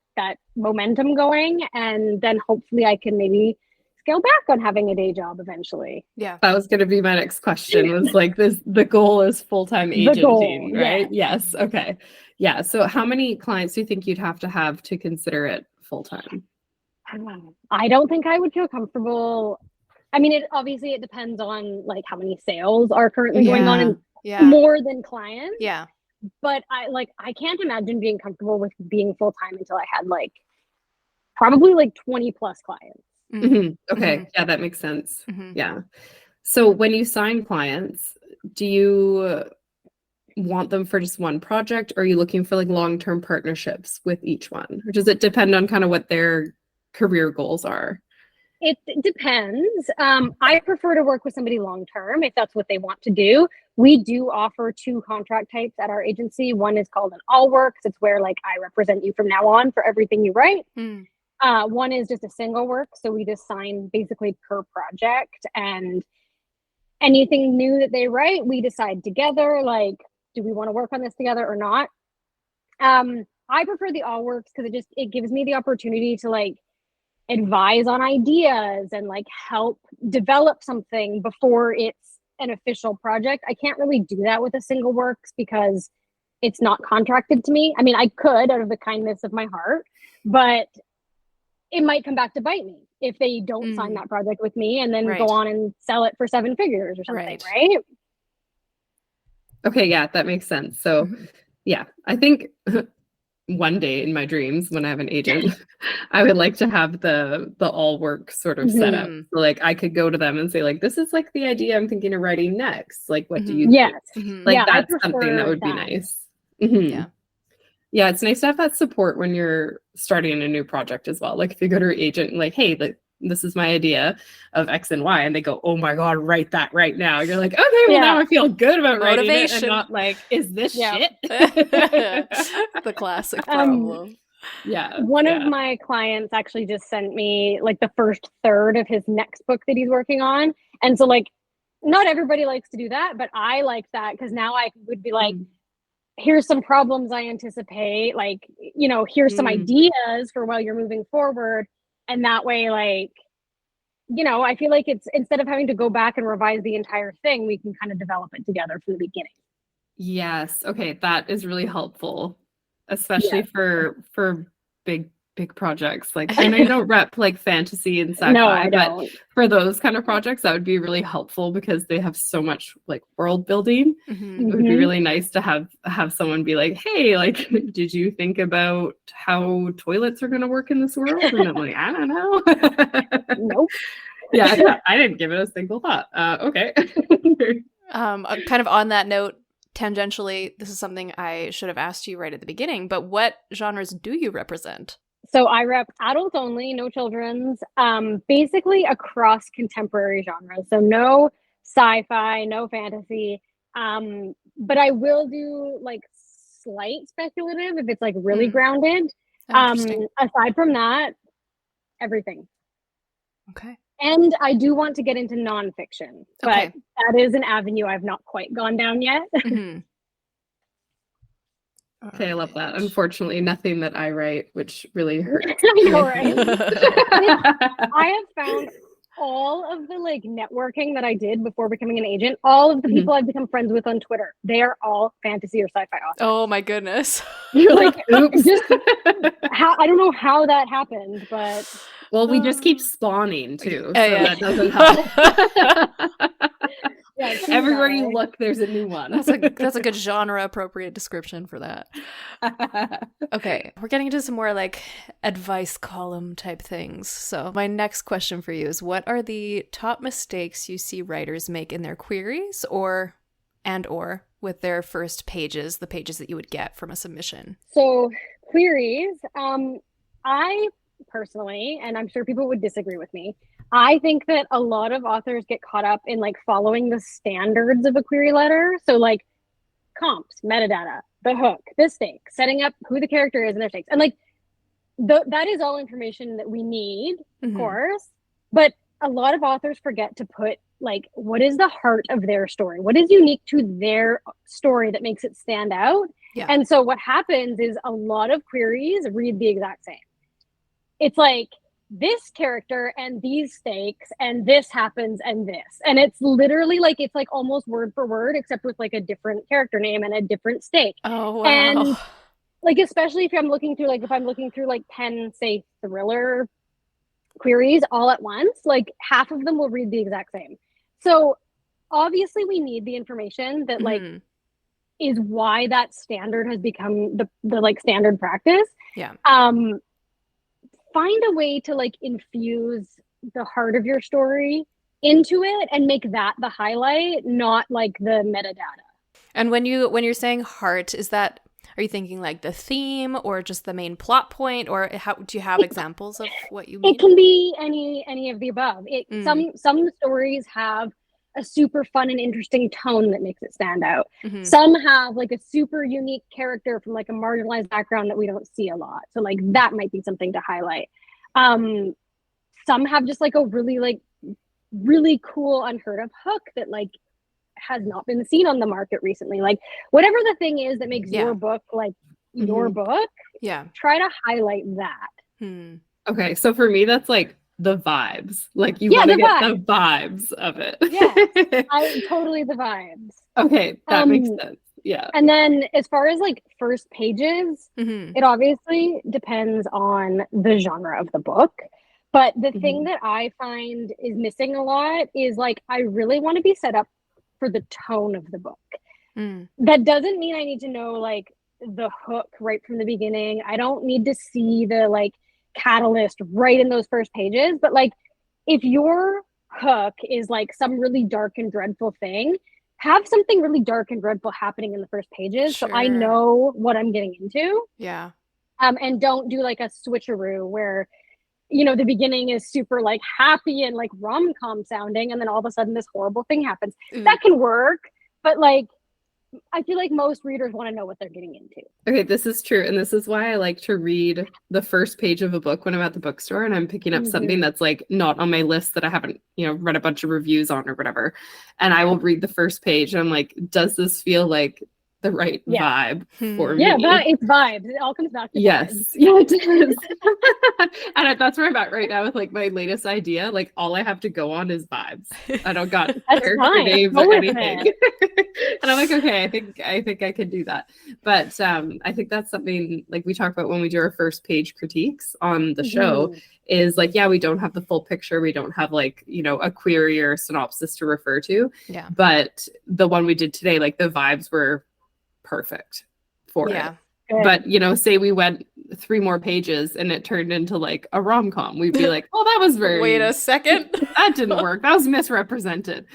Speaker 3: momentum going, and then hopefully I can maybe scale back on having a day job eventually.
Speaker 1: Yeah.
Speaker 2: That was going to be my next question, was like the goal is full-time agenting, right? Yes. Okay. Yeah. So how many clients do you think you'd have to consider it full-time?
Speaker 3: I don't think I would feel comfortable. I mean, it depends on like how many sales are currently going on, and more than clients.
Speaker 1: Yeah.
Speaker 3: But I can't imagine being comfortable with being full-time until I had like probably like 20 plus clients.
Speaker 2: Okay. Yeah, that makes sense. Yeah. So when you sign clients, do you want them for just one project, or are you looking for like long-term partnerships with each one? Or does it depend on kind of what their career goals are?
Speaker 3: It depends. I prefer to work with somebody long-term if that's what they want to do. We do offer 2 contract types at our agency. One is called an all works. It's where like I represent you from now on for everything you write. One is just a single work. So we just sign basically per project, and anything new that they write, we decide together, like, do we want to work on this together or not? I prefer the all works because it gives me the opportunity to like advise on ideas and like help develop something before it's an official project. I can't really do that with a single works because it's not contracted to me. I mean, I could out of the kindness of my heart, but it might come back to bite me if they don't sign that project with me and then go on and sell it for 7 figures or something, right?
Speaker 2: Okay, yeah, that makes sense. So yeah, I think one day in my dreams when I have an agent, I would like to have the all work sort of setup. So like I could go to them and say like, this is like the idea I'm thinking of writing next. Like, what do you think? Like that's something that would be nice. Yeah, it's nice to have that support when you're starting a new project as well. Like if you go to your agent and like, hey, like this is my idea of X and Y, and they go, oh my God, write that right now. You're like, okay, well now I feel good about writing it and not like, is this shit?
Speaker 1: The classic problem.
Speaker 3: One of my clients actually just sent me like the first third of his next book that he's working on. And so like, not everybody likes to do that, but I like that because now I would be like, here's some problems I anticipate, like, you know, here's some ideas for while you're moving forward. And that way, like, you know, I feel like it's, instead of having to go back and revise the entire thing, we can kind of develop it together from the beginning.
Speaker 2: Yes. Okay. That is really helpful, especially for big projects. Like, and I don't rep like fantasy and sci-fi, but for those kind of projects, that would be really helpful because they have so much like world building. It would be really nice to have someone be like, hey, like, did you think about how toilets are going to work in this world? And I'm like, I don't know.
Speaker 3: Nope.
Speaker 2: Yeah, I didn't give it a single thought. Okay.
Speaker 1: Kind of on that note, tangentially, this is something I should have asked you right at the beginning, but what genres do you represent?
Speaker 3: So I rep adults only, no children's, basically across contemporary genres. So no sci-fi, no fantasy, but I will do like slight speculative if it's like really grounded. Aside from that, everything.
Speaker 2: Okay.
Speaker 3: And I do want to get into nonfiction, but that is an avenue I've not quite gone down yet.
Speaker 2: Okay, I love that. Unfortunately, nothing that I write, which really hurts.
Speaker 3: I know, right? I have found all of the like networking that I did before becoming an agent, all of the people I've become friends with on Twitter, they are all fantasy or sci-fi authors.
Speaker 1: Oh my goodness.
Speaker 3: You're like, oops. I don't know how that happened, but...
Speaker 2: Well, we just keep spawning too, so that doesn't help.
Speaker 3: Yeah, treat it
Speaker 2: Everywhere
Speaker 3: that
Speaker 2: you
Speaker 3: way.
Speaker 2: look, there's a new one.
Speaker 1: That's a good genre appropriate description for that. Okay, we're getting into some more like advice column type things. So my next question for you is, what are the top mistakes you see writers make in their queries or with their first pages, the pages that you would get from a submission?
Speaker 3: So queries, I personally, and I'm sure people would disagree with me, I think that a lot of authors get caught up in like following the standards of a query letter. So like comps, metadata, the hook, the stake, setting up who the character is and their stakes. And like that is all information that we need, of course. But a lot of authors forget to put like, what is the heart of their story? What is unique to their story that makes it stand out?
Speaker 1: Yeah.
Speaker 3: And so what happens is a lot of queries read the exact same. It's like this character and these stakes and this happens and this. And it's literally like, it's like almost word for word, except with like a different character name and a different stake.
Speaker 1: Oh, wow.
Speaker 3: And like, especially if I'm looking through like 10, say, thriller queries all at once, like half of them will read the exact same. So obviously we need the information that like is why that standard has become the like standard practice.
Speaker 1: Yeah.
Speaker 3: Find a way to like infuse the heart of your story into it and make that the highlight, not like the metadata.
Speaker 1: And when you're saying heart, are you thinking like the theme or just the main plot point, or how do you have examples of what you mean?
Speaker 3: It can be any of the above. Some stories have a super fun and interesting tone that makes it stand out. Some have like a super unique character from like a marginalized background that we don't see a lot. So like that might be something to highlight. Some have just like a really cool unheard of hook that like has not been seen on the market recently. Like whatever the thing is that makes your book like your book, try to highlight that.
Speaker 2: Okay, so for me that's like the vibes. Like you want to get the vibes of it.
Speaker 3: Yeah, totally the vibes.
Speaker 2: Okay, that makes sense. Yeah.
Speaker 3: And then as far as like first pages, it obviously depends on the genre of the book. But the thing that I find is missing a lot is like, I really want to be set up for the tone of the book. That doesn't mean I need to know like the hook right from the beginning. I don't need to see the like catalyst right in those first pages. But like, if your hook is like some really dark and dreadful thing, have something really dark and dreadful happening in the first pages so I know what I'm getting into.
Speaker 1: Yeah.
Speaker 3: And don't do like a switcheroo where, you know, the beginning is super like happy and like rom-com sounding, and then all of a sudden this horrible thing happens. That can work, but like, I feel like most readers want to know what they're getting into.
Speaker 2: Okay, this is true. And this is why I like to read the first page of a book when I'm at the bookstore and I'm picking up something that's like not on my list that I haven't, you know, read a bunch of reviews on or whatever. And I will read the first page and I'm like, does this feel like the right vibe for me?
Speaker 3: Yeah, it's vibes. It all comes back to vibes.
Speaker 2: Yeah, it does. And that's where I'm at right now with like my latest idea. Like all I have to go on is vibes. I don't got character names or anything. And I'm like, okay, I think I can do that. But I think that's something like we talk about when we do our first page critiques on the show is like, yeah, we don't have the full picture. We don't have like, you know, a query or a synopsis to refer to.
Speaker 1: Yeah.
Speaker 2: But the one we did today, like the vibes were perfect for it. But you know, say we went 3 more pages and it turned into like a rom-com, we'd be like, oh, that was very
Speaker 1: wait a second,
Speaker 2: that didn't work, that was misrepresented.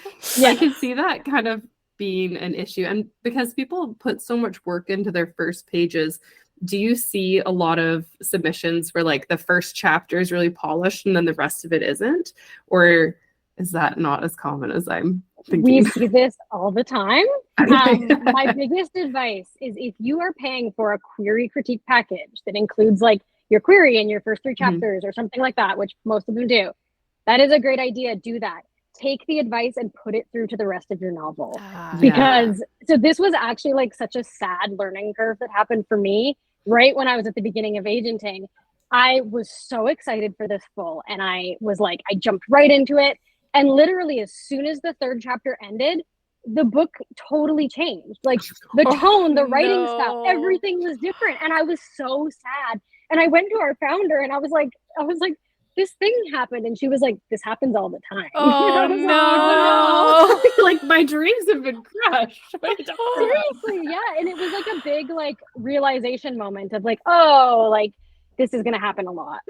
Speaker 2: I can see that kind of being an issue. And because people put so much work into their first pages, do you see a lot of submissions where like the first chapter is really polished and then the rest of it isn't? Or is that not as common as I'm thinking?
Speaker 3: We see this all the time. My biggest advice is if you are paying for a query critique package that includes like your query in your first 3 chapters or something like that, which most of them do, that is a great idea. Do that. Take the advice and put it through to the rest of your novel. Because so this was actually like such a sad learning curve that happened for me right when I was at the beginning of agenting. I was so excited for this full and I was like, I jumped right into it. And literally as soon as the 3rd chapter ended, the book totally changed. Like the tone, the writing style, everything was different. And I was so sad. And I went to our founder and I was like, this thing happened. And she was like, this happens all the time.
Speaker 1: Oh,
Speaker 3: I was like,
Speaker 1: no.
Speaker 3: "Oh,
Speaker 2: Like my dreams have been crushed.
Speaker 3: seriously, yeah." And it was like a big like realization moment of like, oh, like this is gonna happen a lot.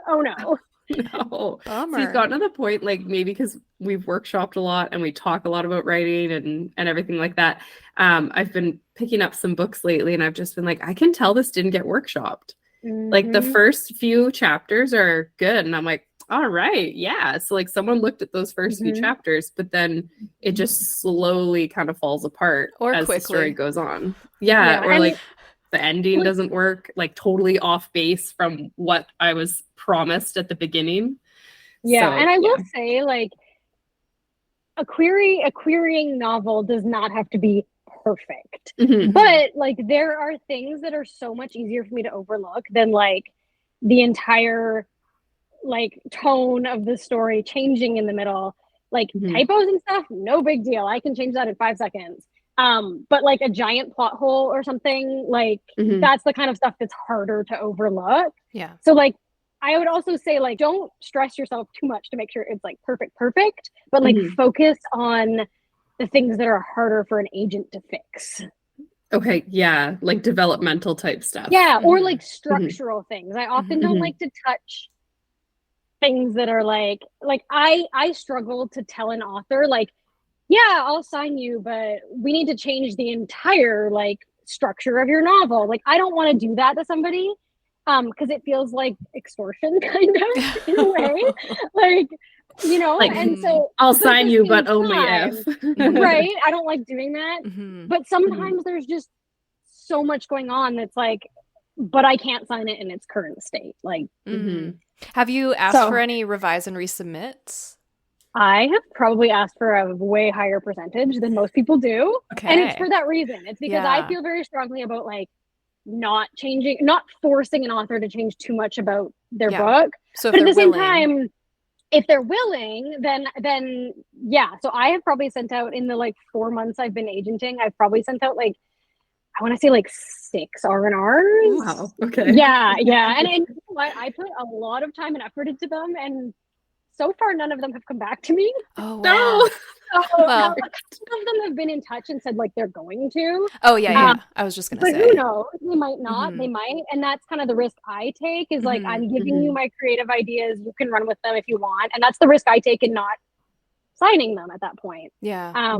Speaker 3: Oh no.
Speaker 2: No.
Speaker 1: Bummer.
Speaker 2: So it's gotten to the point, like maybe because we've workshopped a lot and we talk a lot about writing and everything like that. I've been picking up some books lately and I've just been like, I can tell this didn't get workshopped. Like the first few chapters are good. And I'm like, all right, yeah. So like someone looked at those first few chapters, but then it just slowly kind of falls apart
Speaker 1: Or
Speaker 2: as
Speaker 1: quickly.
Speaker 2: the story goes on. Yeah. Or
Speaker 3: and
Speaker 2: like the ending doesn't work, like totally off base from what I was promised at the beginning.
Speaker 3: Yeah.
Speaker 2: So,
Speaker 3: And I will say, like, a querying novel does not have to be perfect.
Speaker 2: Mhm.
Speaker 3: But like there are things that are so much easier for me to overlook than like the entire like tone of the story changing in the middle. Like typos and stuff, no big deal. I can change that in 5 seconds. But like a giant plot hole or something, like that's the kind of stuff that's harder to overlook.
Speaker 1: Yeah.
Speaker 3: So like I would also say like don't stress yourself too much to make sure it's like perfect, but like focus on the things that are harder for an agent to fix.
Speaker 2: Okay, yeah, like developmental type stuff.
Speaker 3: Yeah, or like structural things. I often don't like to touch things that are like I struggle to tell an author like, yeah, I'll sign you, but we need to change the entire like structure of your novel. Like I don't want to do that to somebody because it feels like extortion kind of in a way. Like, you know,
Speaker 2: Like,
Speaker 3: and so
Speaker 2: I'll sign you, but only if.
Speaker 3: Right, I don't like doing that. But sometimes there's just so much going on that's like, but I can't sign it in its current state. Like,
Speaker 1: have you asked for any revise and resubmits?
Speaker 3: I have probably asked for a way higher percentage than most people do.
Speaker 1: Okay.
Speaker 3: And it's for that reason. It's because I feel very strongly about like not forcing an author to change too much about their book.
Speaker 1: So
Speaker 3: but at the same time, if they're willing, then yeah. So I have probably sent out in the like 4 months I've been agenting, I've probably sent out like, I want to say like 6 R&Rs.
Speaker 2: Wow. Okay.
Speaker 3: Yeah. And you know what? I put a lot of time and effort into them, and so far none of them have come back to me.
Speaker 1: Oh wow.
Speaker 3: No. So,
Speaker 1: well,
Speaker 3: a couple of them have been in touch and said like they're going to.
Speaker 1: Oh yeah. I was just gonna say.
Speaker 3: But who knows? They might not. They might, and that's kind of the risk I take. Is like I'm giving you my creative ideas. You can run with them if you want, and that's the risk I take in not signing them at that point.
Speaker 1: Yeah.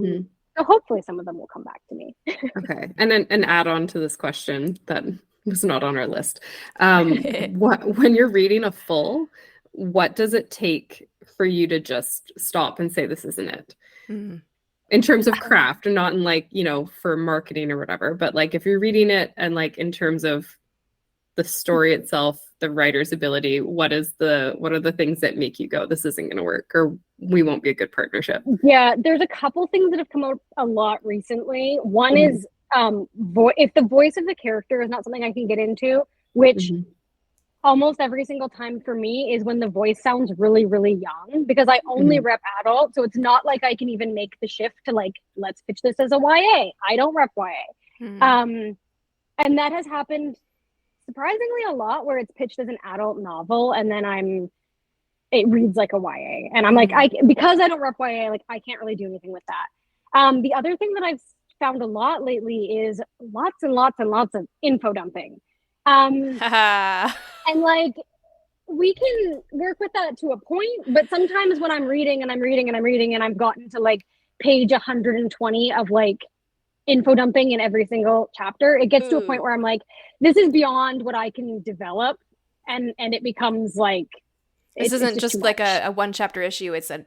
Speaker 3: So hopefully some of them will come back to me.
Speaker 2: Okay. And then an add-on to this question that was not on our list. When you're reading a full, what does it take for you to just stop and say this isn't it? In terms of craft, and not in like, you know, for marketing or whatever, but like if you're reading it and like in terms of the story itself, the writer's ability, what are the things that make you go, this isn't going to work, or we won't be a good partnership?
Speaker 3: Yeah, there's a couple things that have come out a lot recently. One is if the voice of the character is not something I can get into, which almost every single time for me is when the voice sounds really, really young, because I only rep adult. So it's not like I can even make the shift to like, let's pitch this as a YA. I don't rep YA. And that has happened surprisingly a lot, where it's pitched as an adult novel and then it reads like a YA. And I'm like, because I don't rep YA, like I can't really do anything with that. The other thing that I've found a lot lately is lots and lots and lots of info dumping. And like we can work with that to a point, but sometimes when I'm reading and I've gotten to like page 120 of like info dumping in every single chapter, it gets to a point where I'm like, this is beyond what I can develop, and it becomes like
Speaker 1: this isn't just like a one chapter issue. It's a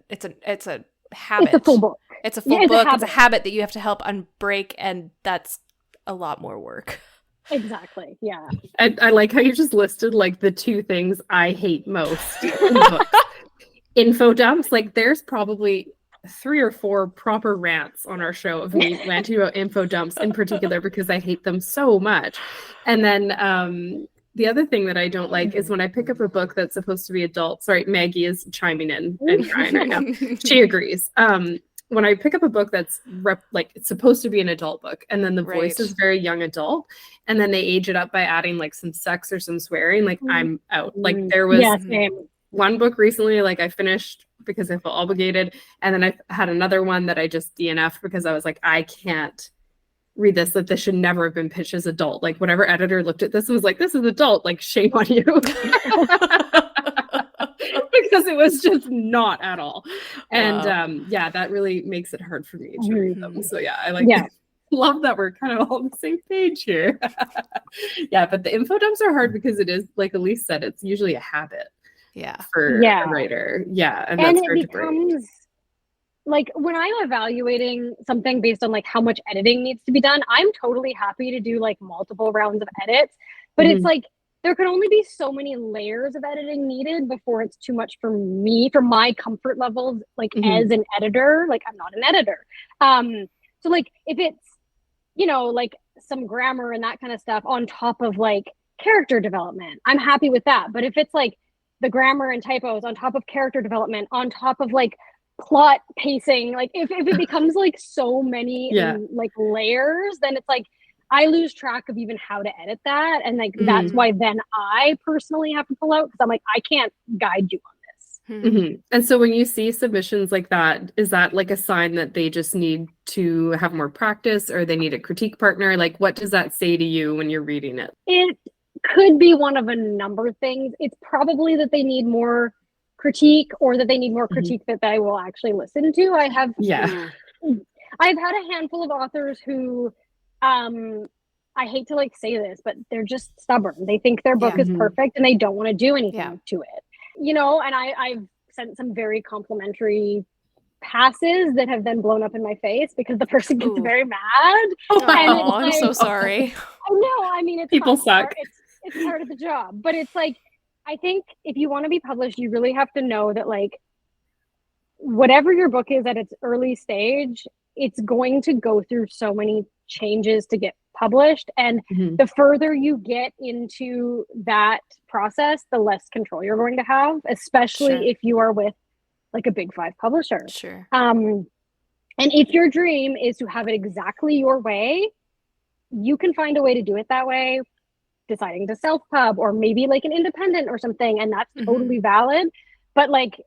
Speaker 1: habit.
Speaker 3: It's a full book.
Speaker 1: It's a full book. It's a habit that you have to help unbreak, and that's a lot more work.
Speaker 3: Exactly. Yeah.
Speaker 2: I like how you just listed like the 2 things I hate most in books. Info dumps. Like there's probably 3 or 4 proper rants on our show of me ranting about info dumps in particular, because I hate them so much. And then the other thing that I don't like is when I pick up a book that's supposed to be adult. Sorry, Maggie is chiming in and crying right now. She agrees. When I pick up a book that's like it's supposed to be an adult book, and then the voice is very young adult, and then they age it up by adding like some sex or some swearing, like I'm out. Like there was one book recently, like I finished because I felt obligated. And then I had another one that I just DNF'd because I was like, I can't read this, that this should never have been pitched as adult. Like whatever editor looked at this and was like, this is adult, like shame on you. Because it was just not at all. And yeah, that really makes it hard for me to read them. So yeah, I like love that we're kind of all on the same page here. Yeah, but the info dumps are hard because it is, like Elise said, it's usually a habit.
Speaker 1: Yeah.
Speaker 2: For a writer. Yeah. And that's hard
Speaker 3: it becomes like when I'm evaluating something based on like how much editing needs to be done, I'm totally happy to do like multiple rounds of edits. But it's like there can only be so many layers of editing needed before it's too much for me, for my comfort levels, like as an editor. Like I'm not an editor. So like if it's, you know, like some grammar and that kind of stuff on top of like character development, I'm happy with that. But if it's like the grammar and typos on top of character development, on top of like plot pacing, like if it becomes like so many like layers, then it's like I lose track of even how to edit that. And like that's why then I personally have to pull out, because I'm like, I can't guide you on this.
Speaker 2: And so when you see submissions like that, is that like a sign that they just need to have more practice, or they need a critique partner? Like what does that say to you when you're reading it?
Speaker 3: It could be one of a number of things. It's probably that they need more critique, or that they need more critique that I will actually listen to. I've had a handful of authors who I hate to like say this, but they're just stubborn. They think their book is perfect and they don't want to do anything to it. You know, and I've sent some very complimentary passes that have then blown up in my face because the person gets very mad.
Speaker 1: I'm so sorry.
Speaker 3: I know. I mean, it's
Speaker 2: people suck.
Speaker 3: It's part of the job, but it's like, I think if you want to be published, you really have to know that like whatever your book is at its early stage, it's going to go through so many changes to get published. And the further you get into that process, the less control you're going to have, especially if you are with like a big 5 publisher. And if your dream is to have it exactly your way, you can find a way to do it that way, deciding to self-pub or maybe like an independent or something, and that's totally valid. But like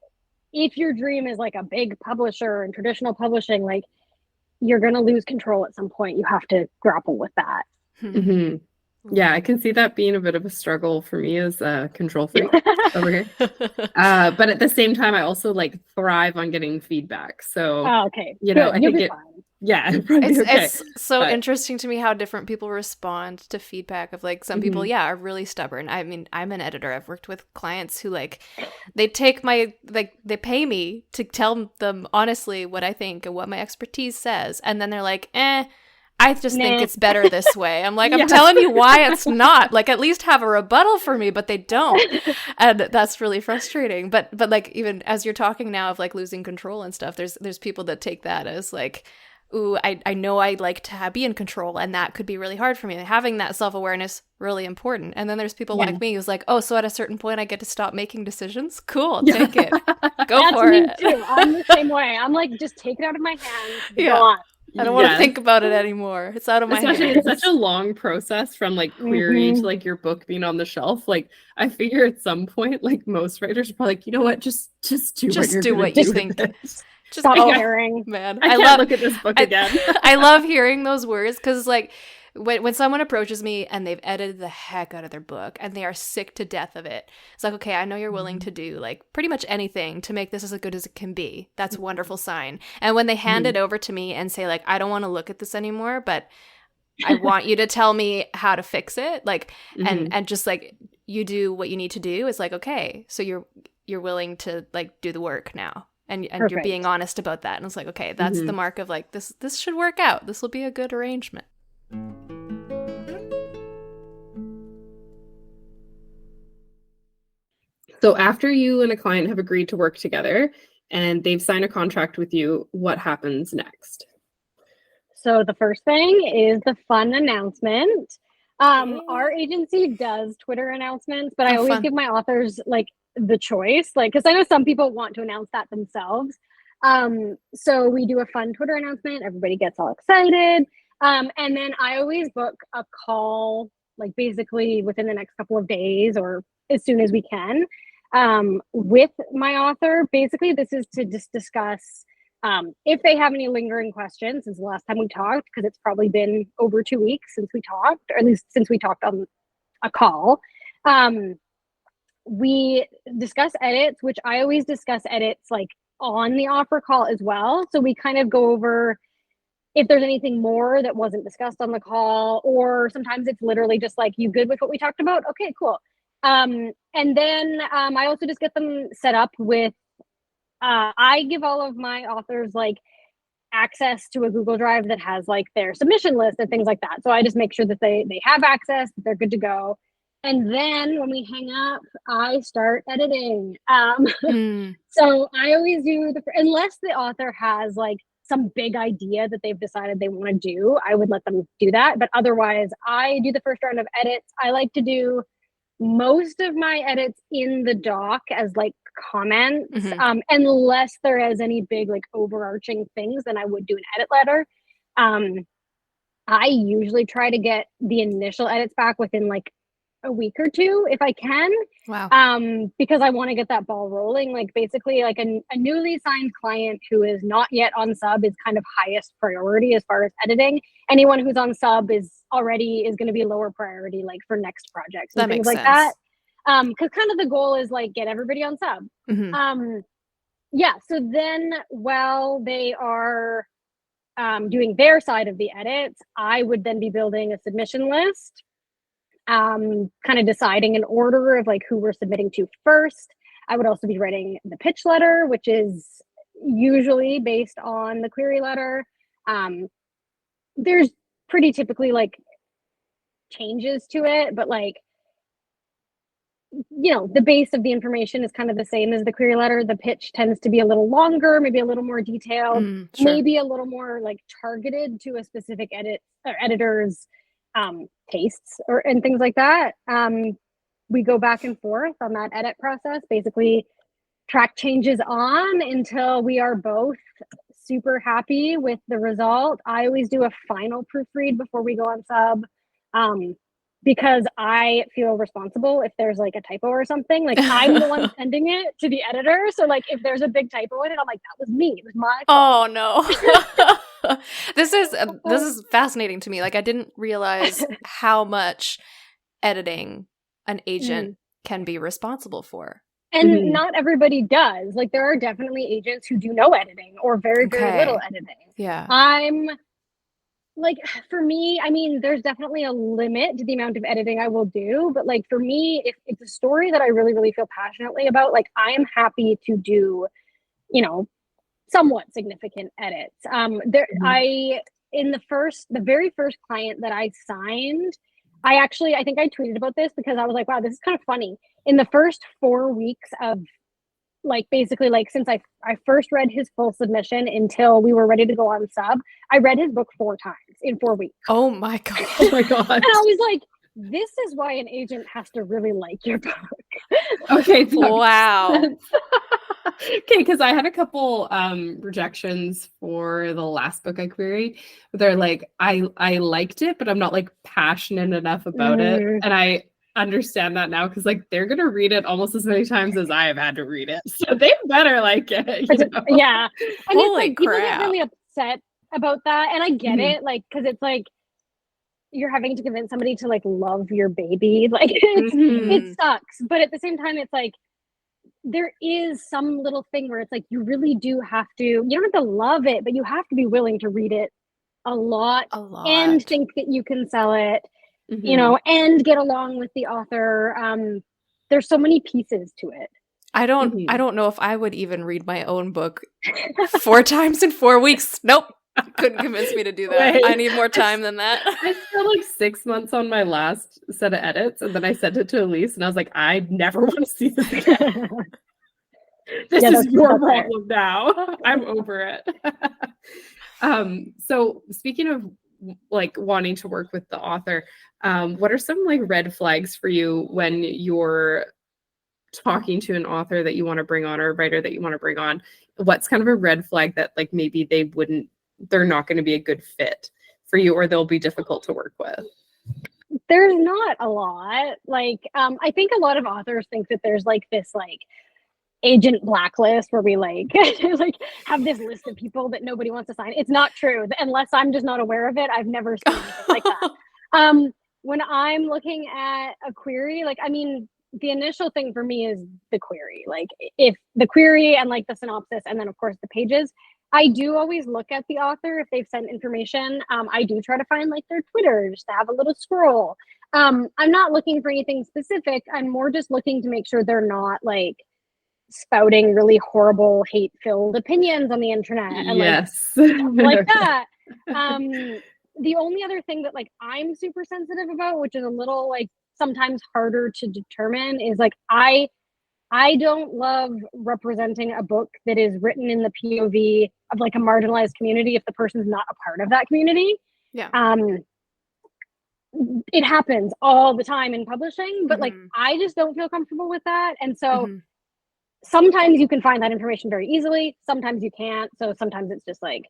Speaker 3: if your dream is like a big publisher and traditional publishing, like you're going to lose control at some point. You have to grapple with that.
Speaker 2: Yeah, I can see that being a bit of a struggle for me as a control freak over here. But at the same time, I also like thrive on getting feedback. So, you know, I think
Speaker 1: it's so interesting to me how different people respond to feedback. Of like some people, are really stubborn. I mean, I'm an editor. I've worked with clients who like they take my they pay me to tell them honestly what I think and what my expertise says, and then they're like, I just think it's better this way. I'm like, I'm telling you why it's not. Like, at least have a rebuttal for me, but they don't. And that's really frustrating. But like, even as you're talking now of like losing control and stuff, there's people that take that as like, ooh, I know I like to be in control, and that could be really hard for me. Having that self-awareness, really important. And then there's people like me who's like, oh, so at a certain point I get to stop making decisions? Cool, take it. Go for it.
Speaker 3: That's me too. I'm the same way. I'm like, just take it out of my hands. Go on.
Speaker 1: I don't want to think about it anymore. It's out of my hands.
Speaker 2: It's such a long process from like query to like your book being on the shelf. Like I figure at some point, like most writers are probably like, you know what, just do what you think.
Speaker 3: Just stop caring,
Speaker 1: man.
Speaker 2: I can't look at this book again.
Speaker 1: I love hearing those words because like when someone approaches me and they've edited the heck out of their book and they are sick to death of it, it's like, okay, I know you're willing to do like pretty much anything to make this as good as it can be. That's a wonderful sign. And when they hand it over to me and say like, I don't want to look at this anymore, but I want you to tell me how to fix it, like, and just like you do what you need to do. It's like, okay, so you're willing to like do the work now. And you're being honest about that. And it's like, okay, that's the mark of like, this should work out. This will be a good arrangement.
Speaker 2: So after you and a client have agreed to work together and they've signed a contract with you, what happens next?
Speaker 3: So the first thing is the fun announcement. Our agency does Twitter announcements, but I always give my authors like the choice, like, because I know some people want to announce that themselves. So we do a fun Twitter announcement. Everybody gets all excited. And then I always book a call, like basically within the next couple of days or as soon as we can. with my author. Basically, this is to just discuss if they have any lingering questions since the last time we talked, because it's probably been over 2 weeks since we talked, or at least since we talked on a call. We discuss edits, which I always discuss edits like on the offer call as well. So we kind of go over if there's anything more that wasn't discussed on the call, or sometimes it's literally just like, you good with what we talked about? Okay, cool. And then I also just get them set up with, I give all of my authors like access to a Google Drive that has like their submission list and things like that. So I just make sure that they have access, that they're good to go. And then when we hang up, I start editing. So I always do unless the author has like some big idea that they've decided they want to do, I would let them do that. But otherwise, I do the first round of edits. I like to do most of my edits in the doc as like comments, unless there is any big like overarching things, then I would do an edit letter. I usually try to get the initial edits back within like a week or two if I can.
Speaker 1: Wow.
Speaker 3: Because I want to get that ball rolling. Like basically like a newly signed client who is not yet on sub is kind of highest priority as far as editing. Anyone who's on sub is going to be lower priority like for next projects and
Speaker 1: That
Speaker 3: things
Speaker 1: makes
Speaker 3: like
Speaker 1: sense.
Speaker 3: that. Because kind of the goal is like get everybody on sub. Yeah, so then while they are doing their side of the edits, I would then be building a submission list, kind of deciding an order of like who we're submitting to first. I would also be writing the pitch letter, which is usually based on the query letter. There's pretty typically like changes to it, but like, you know, the base of the information is kind of the same as the query letter. The pitch tends to be a little longer, maybe a little more detailed,
Speaker 1: Sure.
Speaker 3: maybe a little more like targeted to a specific editor's tastes and things like that. We go back and forth on that edit process, basically track changes on until we are both super happy with the result. I always do a final proofread before we go on sub, because I feel responsible if there's like a typo or something. Like I'm the one sending it to the editor, so like if there's a big typo in it, I'm like, that was me, it was my fault.
Speaker 1: Oh no. This is fascinating to me. Like I didn't realize how much editing an agent can be responsible for.
Speaker 3: And not everybody does. Like there are definitely agents who do no editing or very, very little editing.
Speaker 1: Yeah.
Speaker 3: I'm like, for me, I mean, there's definitely a limit to the amount of editing I will do. But like for me, if it's a story that I really, really feel passionately about, like I am happy to do, you know, somewhat significant edits. In the very first client that I signed, I think I tweeted about this because I was like, wow, this is kind of funny. In the first 4 weeks of like basically like since I first read his full submission until we were ready to go on sub, I read his book 4 times in 4 weeks.
Speaker 1: Oh my god.
Speaker 2: Oh my god.
Speaker 3: And I was like, this is why an agent has to really like your book.
Speaker 2: Okay.
Speaker 1: Wow.
Speaker 2: Okay, because I had a couple rejections for the last book I queried. They're like, I liked it, but I'm not like passionate enough about it. And I understand that now because like they're gonna read it almost as many times as I have had to read it. So they better like it. You know?
Speaker 3: Yeah. And
Speaker 1: Holy
Speaker 3: it's like people
Speaker 1: crap.
Speaker 3: get really upset about that. And I get it, like, because it's like you're having to convince somebody to like love your baby. Like it sucks. But at the same time, it's like there is some little thing where it's like you really do have to, you don't have to love it, but you have to be willing to read it a lot. And think that you can sell it, you know, and get along with the author. There's so many pieces to it.
Speaker 1: I don't know if I would even read my own book 4 times in 4 weeks. Nope. Couldn't convince me to do that.
Speaker 2: Wait.
Speaker 1: I need more time than that.
Speaker 2: I spent like 6 months on my last set of edits, and then I sent it to Elise, and I was like, I never want to see this again. This is your problem now. I'm over it. So speaking of like wanting to work with the author, what are some like red flags for you when you're talking to an author that you want to bring on or a writer that you want to bring on? What's kind of a red flag that like maybe they're not going to be a good fit for you, or they'll be difficult to work with?
Speaker 3: There's not a lot. Like, I think a lot of authors think that there's like this like agent blacklist where we like like have this list of people that nobody wants to sign. It's not true. Unless I'm just not aware of it, I've never seen anything like that. When I'm looking at a query, like, I mean, the initial thing for me is the query. Like, if the query and like the synopsis, and then of course the pages, I do always look at the author if they've sent information. I do try to find like their Twitter just to have a little scroll. I'm not looking for anything specific. I'm more just looking to make sure they're not like spouting really horrible, hate-filled opinions on the internet and
Speaker 2: Yes.
Speaker 3: like that. The only other thing that like I'm super sensitive about, which is a little like sometimes harder to determine, is like I don't love representing a book that is written in the POV of like a marginalized community if the person's not a part of that community.
Speaker 1: Yeah.
Speaker 3: It happens all the time in publishing, but like I just don't feel comfortable with that. And so sometimes you can find that information very easily, sometimes you can't. So sometimes it's just like,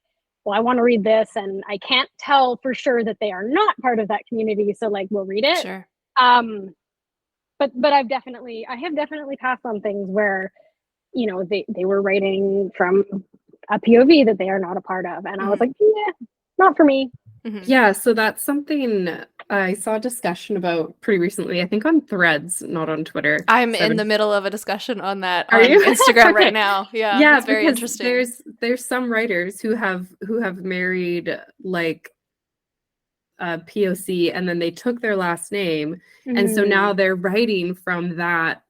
Speaker 3: well, I want to read this and I can't tell for sure that they are not part of that community, so like we'll read it.
Speaker 1: Sure.
Speaker 3: But I have definitely passed on things where, you know, they were writing from a POV that they are not a part of, and I was like, yeah, not for me.
Speaker 2: Yeah, so that's something I saw a discussion about pretty recently, I think on Threads, not on Twitter.
Speaker 1: I'm in the middle of a discussion on that
Speaker 2: Are
Speaker 1: on
Speaker 2: you?
Speaker 1: Instagram right
Speaker 2: Okay.
Speaker 1: now. Yeah, it's very
Speaker 2: because
Speaker 1: interesting.
Speaker 2: there's some writers who have married like POC, and then they took their last name, and so now they're writing from that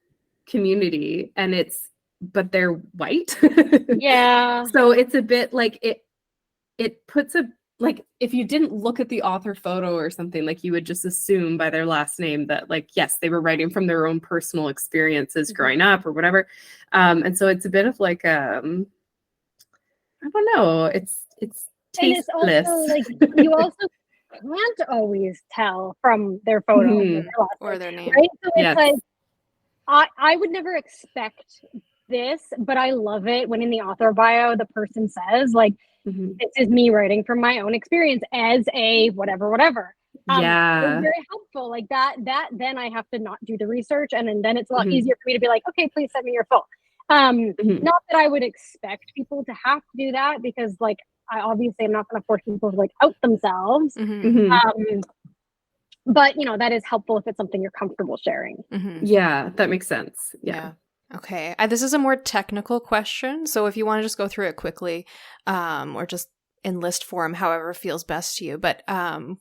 Speaker 2: community, and but they're white.
Speaker 3: Yeah.
Speaker 2: So it's a bit like it puts a, like, if you didn't look at the author photo or something, like you would just assume by their last name that like, yes, they were writing from their own personal experiences growing up or whatever. And so it's a bit of like I don't know, it's tasteless.
Speaker 3: And it's also like you also can't always tell from their photo
Speaker 1: or their name,
Speaker 3: right? So it's like I would never expect this, but I love it when in the author bio the person says like, this is me writing from my own experience as a whatever. It's very helpful. Like that then I have to not do the research, and then it's a lot easier for me to be like, okay, please send me your full. Not that I would expect people to have to do that, because like I obviously am not going to force people to like out themselves. But you know, that is helpful if it's something you're comfortable sharing.
Speaker 2: Yeah, that makes sense. Yeah.
Speaker 1: Okay. This is a more technical question, so if you want to just go through it quickly, or just in list form, however feels best to you. But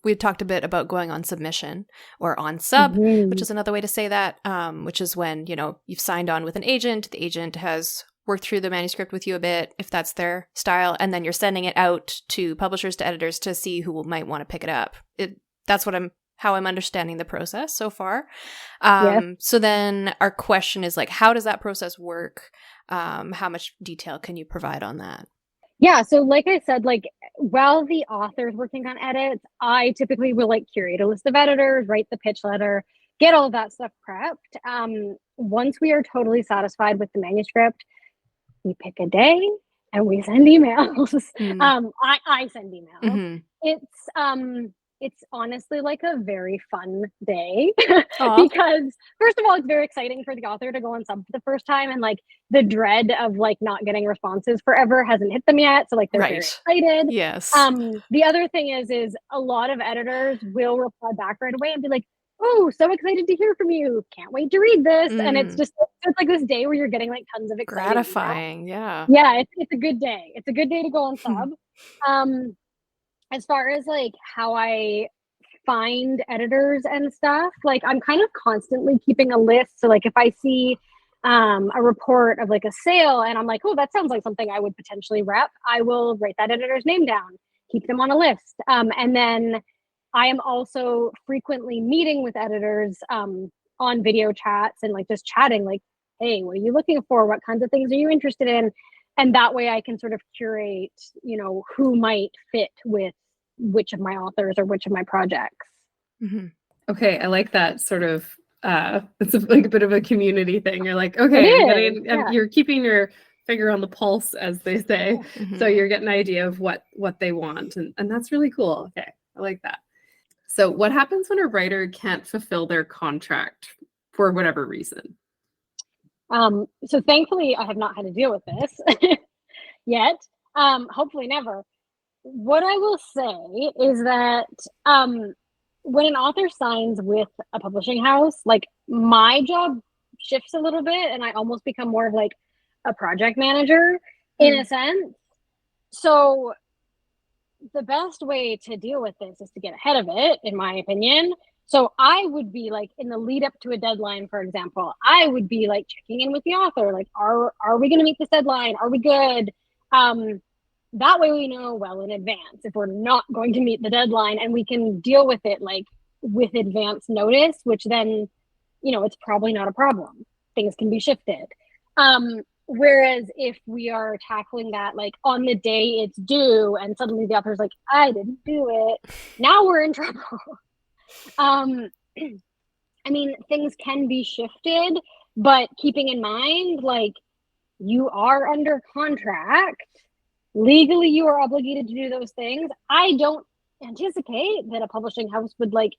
Speaker 1: we talked a bit about going on submission or on sub, which is another way to say that, which is when, you know, you've signed on with an agent, the agent has worked through the manuscript with you a bit, if that's their style, and then you're sending it out to publishers, to editors to see who might want to pick it up. That's how I'm understanding the process so far. So then our question is like, how does that process work? How much detail can you provide on that?
Speaker 3: Yeah, so like I said, like while the author's working on edits, I typically will like curate a list of editors, write the pitch letter, get all of that stuff prepped. Once we are totally satisfied with the manuscript, we pick a day and we send emails. I send emails. It's honestly like a very fun day because first of all, it's very exciting for the author to go on sub for the first time, and like the dread of like not getting responses forever hasn't hit them yet. So like they're very excited.
Speaker 1: Yes.
Speaker 3: The other thing is a lot of editors will reply back right away and be like, oh, so excited to hear from you. Can't wait to read this. And it's like this day where you're getting like tons of excitement.
Speaker 1: Gratifying. Yeah.
Speaker 3: Yeah. It's a good day. It's a good day to go on sub. As far as like how I find editors and stuff, like I'm kind of constantly keeping a list. So like if I see a report of like a sale and I'm like, oh, that sounds like something I would potentially rep, I will write that editor's name down, keep them on a list. And then I am also frequently meeting with editors on video chats and like just chatting like, hey, what are you looking for? What kinds of things are you interested in? And that way I can sort of curate, you know, who might fit with which of my authors or which of my projects.
Speaker 2: Okay, I like that sort of, it's like a bit of a community thing. You're like, okay, you're keeping your finger on the pulse, as they say. So you're getting an idea of what they want. And that's really cool. Okay, I like that. So what happens when a writer can't fulfill their contract for whatever reason?
Speaker 3: So thankfully, I have not had to deal with this yet. Hopefully never. What I will say is that when an author signs with a publishing house, like my job shifts a little bit and I almost become more of like a project manager in a sense. So the best way to deal with this is to get ahead of it, in my opinion. So I would be like in the lead up to a deadline, for example, I would be like checking in with the author, like, are we going to meet this deadline? Are we good? That way we know well in advance if we're not going to meet the deadline, and we can deal with it like with advance notice, which then, it's probably not a problem. Things can be shifted. Whereas if we are tackling that like on the day it's due and suddenly the author's like, I didn't do it, now we're in trouble. I mean, things can be shifted, but keeping in mind, like, you are under contract. Legally, you are obligated to do those things. I don't anticipate that a publishing house would like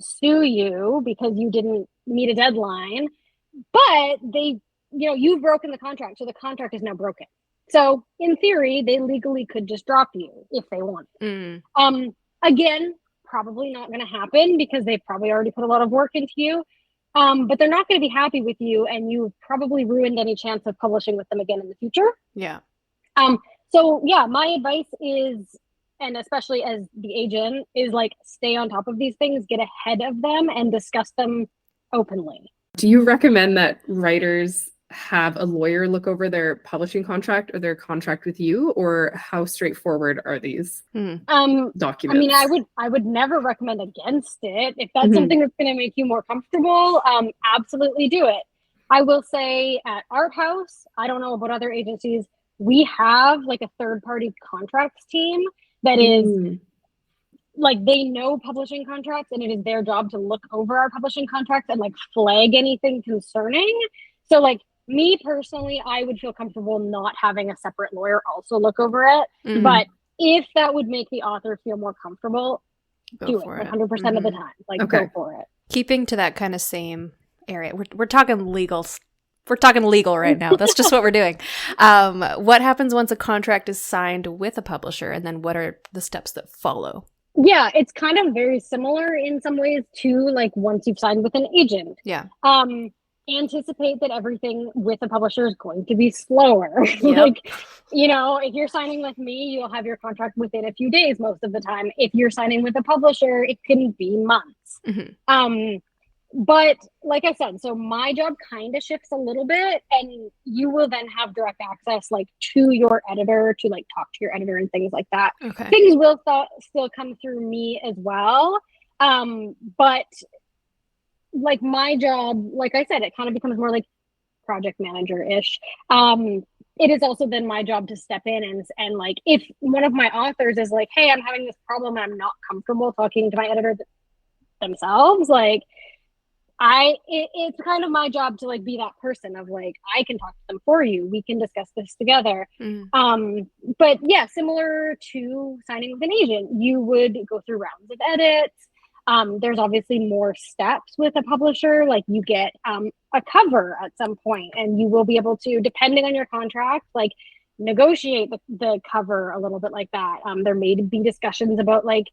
Speaker 3: sue you because you didn't meet a deadline, but you've broken the contract, so the contract is now broken. So in theory, they legally could just drop you if they wanted. Again, probably not going to happen because they've probably already put a lot of work into you. But they're not going to be happy with you, and you've probably ruined any chance of publishing with them again in the future.
Speaker 1: Yeah.
Speaker 3: So yeah, my advice is, and especially as the agent, is like stay on top of these things, get ahead of them, and discuss them openly.
Speaker 2: Do you recommend that writers have a lawyer look over their publishing contract or their contract with you, or how straightforward are these documents?
Speaker 3: I mean, I would never recommend against it. If that's something that's going to make you more comfortable, absolutely do it. I will say at Art House, I don't know about other agencies, we have like a third-party contracts team that is like, they know publishing contracts, and it is their job to look over our publishing contracts and like flag anything concerning. So like, me personally, I would feel comfortable not having a separate lawyer also look over it. But if that would make the author feel more comfortable, do it 100% of the time. Like, go for it.
Speaker 1: Keeping to that kind of same area, we're talking legal. We're talking legal right now. That's just what we're doing. What happens once a contract is signed with a publisher, and then what are the steps that follow?
Speaker 3: Yeah, it's kind of very similar in some ways to like once you've signed with an agent.
Speaker 1: Yeah.
Speaker 3: Anticipate that everything with a publisher is going to be slower. Like, if you're signing with me, you'll have your contract within a few days most of the time. If you're signing with a publisher, it can be months. But like I said, so my job kind of shifts a little bit, and you will then have direct access like to your editor to like talk to your editor and things like that.
Speaker 1: Okay.
Speaker 3: Things will still come through me as well. But like my job, like I said, it kind of becomes more like project manager-ish. It is also then my job to step in and like, if one of my authors is like, hey, I'm having this problem and I'm not comfortable talking to my editor themselves, like, it's kind of my job to like be that person of like, I can talk to them for you. We can discuss this together. But yeah, similar to signing with an agent, you would go through rounds of edits. There's obviously more steps with a publisher. Like, you get a cover at some point, and you will be able to, depending on your contract, like negotiate the cover a little bit like that. There may be discussions about like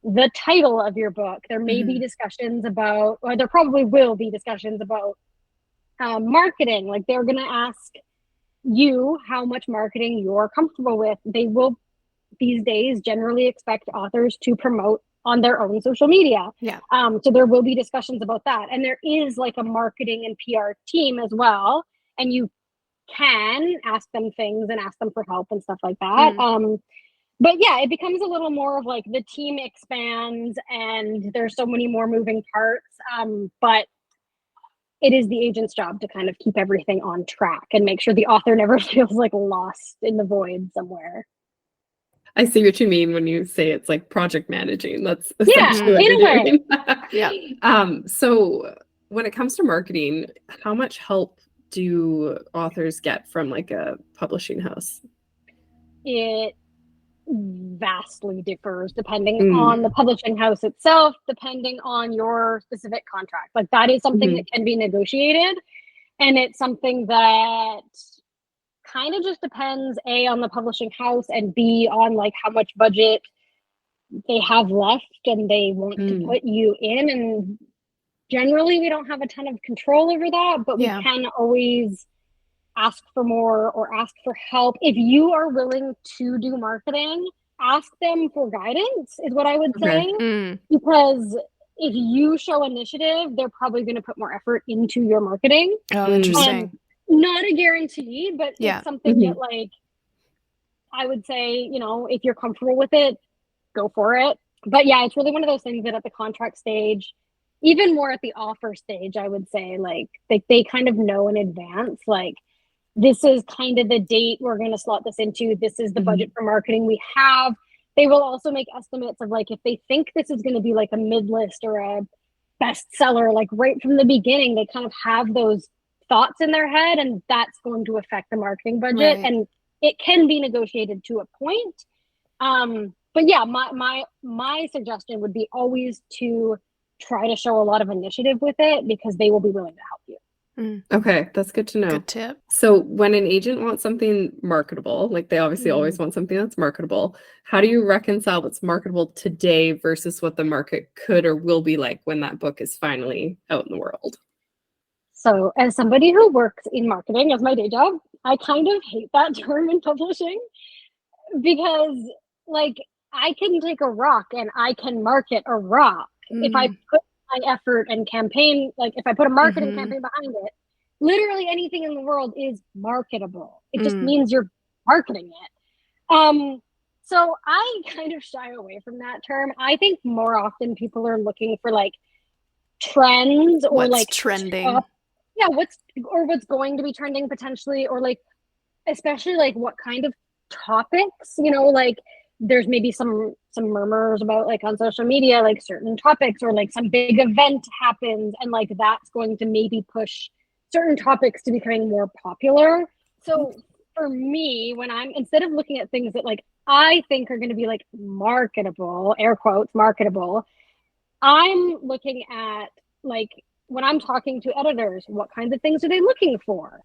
Speaker 3: the title of your book. There may be discussions about, or there probably will be discussions about marketing. Like, they're going to ask you how much marketing you're comfortable with. They will these days generally expect authors to promote on their own social media.
Speaker 1: Yeah.
Speaker 3: So there will be discussions about that. And there is like a marketing and PR team as well. And you can ask them things and ask them for help and stuff like that. But yeah, it becomes a little more of like the team expands and there's so many more moving parts. But it is the agent's job to kind of keep everything on track and make sure the author never feels like lost in the void somewhere.
Speaker 2: I see what you mean when you say it's like project managing. That's essentially what you're doing.
Speaker 1: Yeah.
Speaker 2: So when it comes to marketing, how much help do authors get from like a publishing house?
Speaker 3: It varies. vastly differs depending on the publishing house itself, depending on your specific contract. Like that is something that can be negotiated, and it's something that kind of just depends A, on the publishing house, and B, on like how much budget they have left and they want to put you in. And generally we don't have a ton of control over that, but we can always ask for more or ask for help. If you are willing to do marketing, ask them for guidance is what I would say. Because if you show initiative, they're probably going to put more effort into your marketing.
Speaker 1: Oh, interesting.
Speaker 3: Not a guarantee, but it's something that like I would say, you know, if you're comfortable with it, go for it. But yeah, it's really one of those things that at the contract stage, even more at the offer stage, I would say, like they kind of know in advance, like this is kind of the date we're going to slot this into. This is the budget for marketing we have. They will also make estimates of like if they think this is going to be like a mid-list or a bestseller, like right from the beginning, they kind of have those thoughts in their head, and that's going to affect the marketing budget. And it can be negotiated to a point. But yeah, my suggestion would be always to try to show a lot of initiative with it, because they will be willing to help you.
Speaker 2: Okay, that's good to know.
Speaker 1: Good tip.
Speaker 2: So when an agent wants something marketable, like they obviously always want something that's marketable, how do you reconcile what's marketable today versus what the market could or will be like when that book is finally out in the world?
Speaker 3: So as somebody who works in marketing as my day job, I kind of hate that term in publishing, because like I can take a rock and I can market a rock. If I put my effort and campaign, like if I put a marketing campaign behind it, literally anything in the world is marketable. It just means you're marketing it. So I kind of shy away from that term. I think more often people are looking for like trends or
Speaker 1: what's
Speaker 3: like
Speaker 1: trending.
Speaker 3: What's going to be trending potentially, or like especially like what kind of topics, you know, like there's maybe some murmurs about like on social media, like certain topics, or like some big event happens and like that's going to maybe push certain topics to becoming more popular. So for me, when I'm, instead of looking at things that like I think are going to be like marketable, air quotes, marketable, I'm looking at like when I'm talking to editors, what kinds of things are they looking for?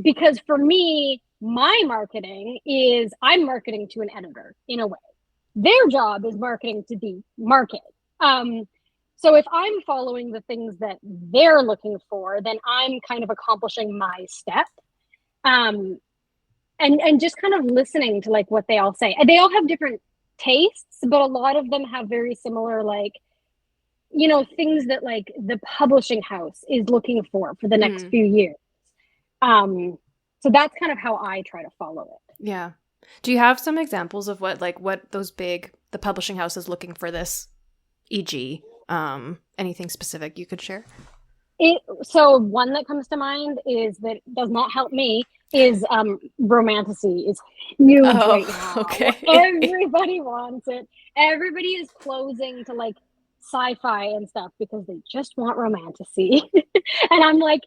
Speaker 3: Because for me, my marketing is I'm marketing to an editor in a way. Their job is marketing to the market. So if I'm following the things that they're looking for, then I'm kind of accomplishing my step. And just kind of listening to like what they all say. And they all have different tastes, but a lot of them have very similar, like, you know, things that like the publishing house is looking for the next few years. So that's kind of how I try to follow it.
Speaker 1: Yeah. Do you have some examples of what the publishing house is looking for this, e.g., anything specific you could share?
Speaker 3: So one that comes to mind is that does not help me is romantasy is huge right now.
Speaker 1: Okay.
Speaker 3: Everybody wants it. Everybody is closing to like sci-fi and stuff because they just want romantasy. And I'm like,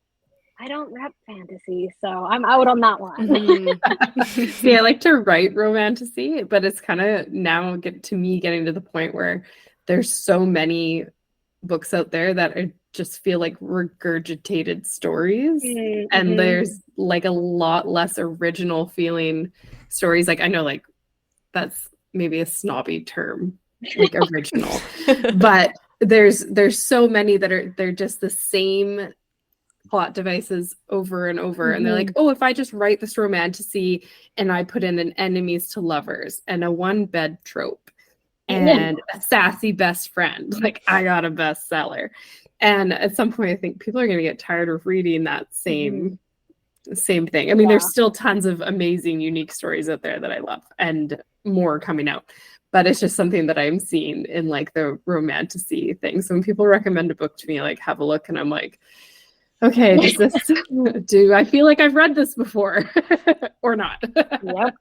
Speaker 3: I don't rep fantasy, so I'm out on that one.
Speaker 2: See, I like to write romantasy, but it's kind of now getting to the point where there's so many books out there that I just feel like regurgitated stories, and there's like a lot less original feeling stories. Like I know, like that's maybe a snobby term, like original, but there's so many that they're just the same plot devices over and over, and they're like, oh, if I just write this romantasy and I put in an enemies to lovers and a one bed trope and a sassy best friend, like I got a bestseller. And at some point I think people are going to get tired of reading that same thing. I mean, there's still tons of amazing unique stories out there that I love and more coming out, but it's just something that I'm seeing in like the romantasy thing. So when people recommend a book to me, like have a look, and I'm like, okay, do I feel like I've read this before or not?
Speaker 3: Yep.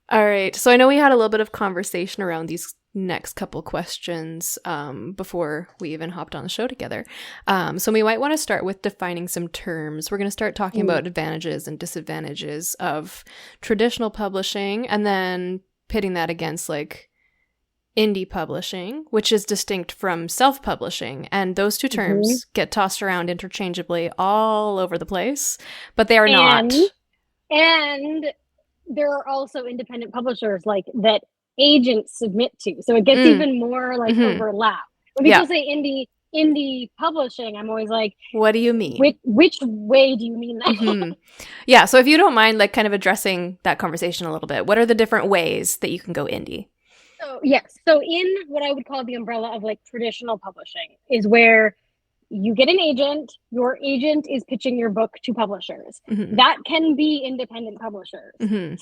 Speaker 1: All right. So I know we had a little bit of conversation around these next couple questions before we even hopped on the show together. So we might want to start with defining some terms. We're going to start talking about advantages and disadvantages of traditional publishing, and then pitting that against like indie publishing, which is distinct from self-publishing. And those two terms get tossed around interchangeably all over the place, but they are not.
Speaker 3: And there are also independent publishers like that agents submit to, so it gets even more like overlap. When people say indie publishing, I'm always like,
Speaker 1: what do you mean?
Speaker 3: Which way do you mean that?
Speaker 1: Yeah, so if you don't mind like kind of addressing that conversation a little bit, what are the different ways that you can go indie?
Speaker 3: So yes, so in what I would call the umbrella of like traditional publishing is where you get an agent, your agent is pitching your book to publishers. That can be independent publishers,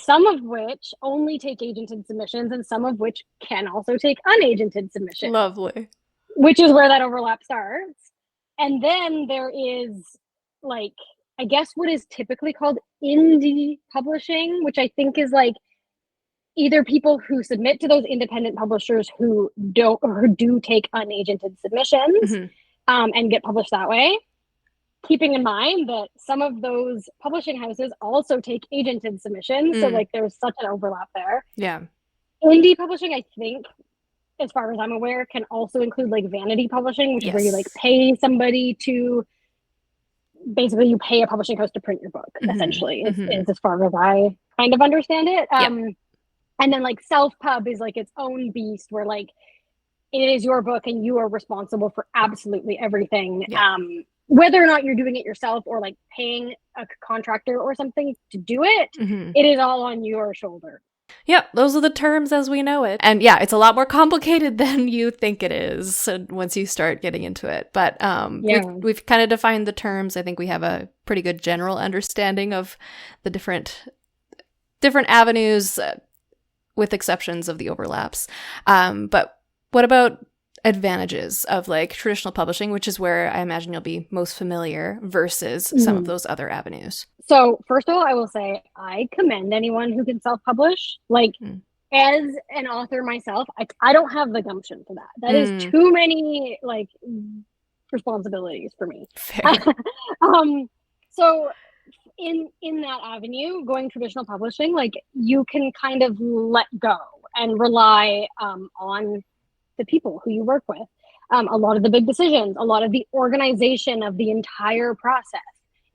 Speaker 3: some of which only take agented submissions and some of which can also take unagented submissions.
Speaker 1: Lovely.
Speaker 3: Which is where that overlap starts. And then there is like, I guess what is typically called indie publishing, which I think is like either people who submit to those independent publishers who don't or who do take unagented submissions and get published that way, keeping in mind that some of those publishing houses also take agented submissions. So like there's such an overlap there.
Speaker 1: Yeah.
Speaker 3: Indie publishing, I think, as far as I'm aware, can also include like vanity publishing, which is where you like pay somebody to, basically you pay a publishing house to print your book, essentially, is as far as I kind of understand it. And then like self-pub is like its own beast where like it is your book and you are responsible for absolutely everything. Whether or not you're doing it yourself or like paying a contractor or something to do it, it is all on your shoulder.
Speaker 1: Yep, those are the terms as we know it. And yeah, it's a lot more complicated than you think it is once you start getting into it. But we've kind of defined the terms. I think we have a pretty good general understanding of the different avenues, with exceptions of the overlaps. But what about advantages of like traditional publishing, which is where I imagine you'll be most familiar, versus some of those other avenues?
Speaker 3: So first of all, I will say I commend anyone who can self-publish. Like as an author myself, I don't have the gumption for that. That is too many like responsibilities for me. So in that avenue, going traditional publishing, like you can kind of let go and rely on the people who you work with. A lot of the big decisions, a lot of the organization of the entire process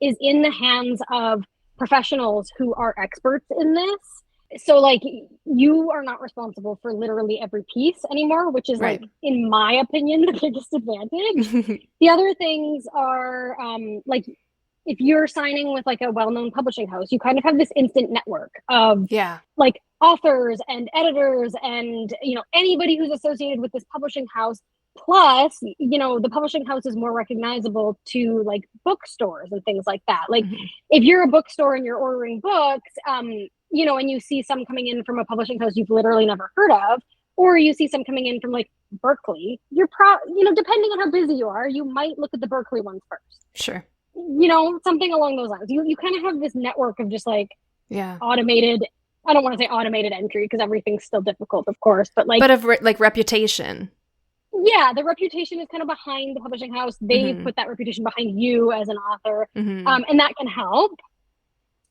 Speaker 3: is in the hands of professionals who are experts in this. So like you are not responsible for literally every piece anymore, which is like, in my opinion, the biggest advantage. The other things are like, if you're signing with like a well-known publishing house, you kind of have this instant network of like authors and editors and, you know, anybody who's associated with this publishing house. Plus, you know, the publishing house is more recognizable to like bookstores and things like that. Like if you're a bookstore and you're ordering books, you know, and you see some coming in from a publishing house you've literally never heard of, or you see some coming in from like Berkeley, you know, depending on how busy you are, you might look at the Berkeley ones first.
Speaker 1: Sure.
Speaker 3: You know, something along those lines. You kind of have this network of just like automated, I don't want to say automated entry because everything's still difficult, of course, but like,
Speaker 1: like reputation.
Speaker 3: Yeah, the reputation is kind of behind the publishing house. They put that reputation behind you as an author, and that can help.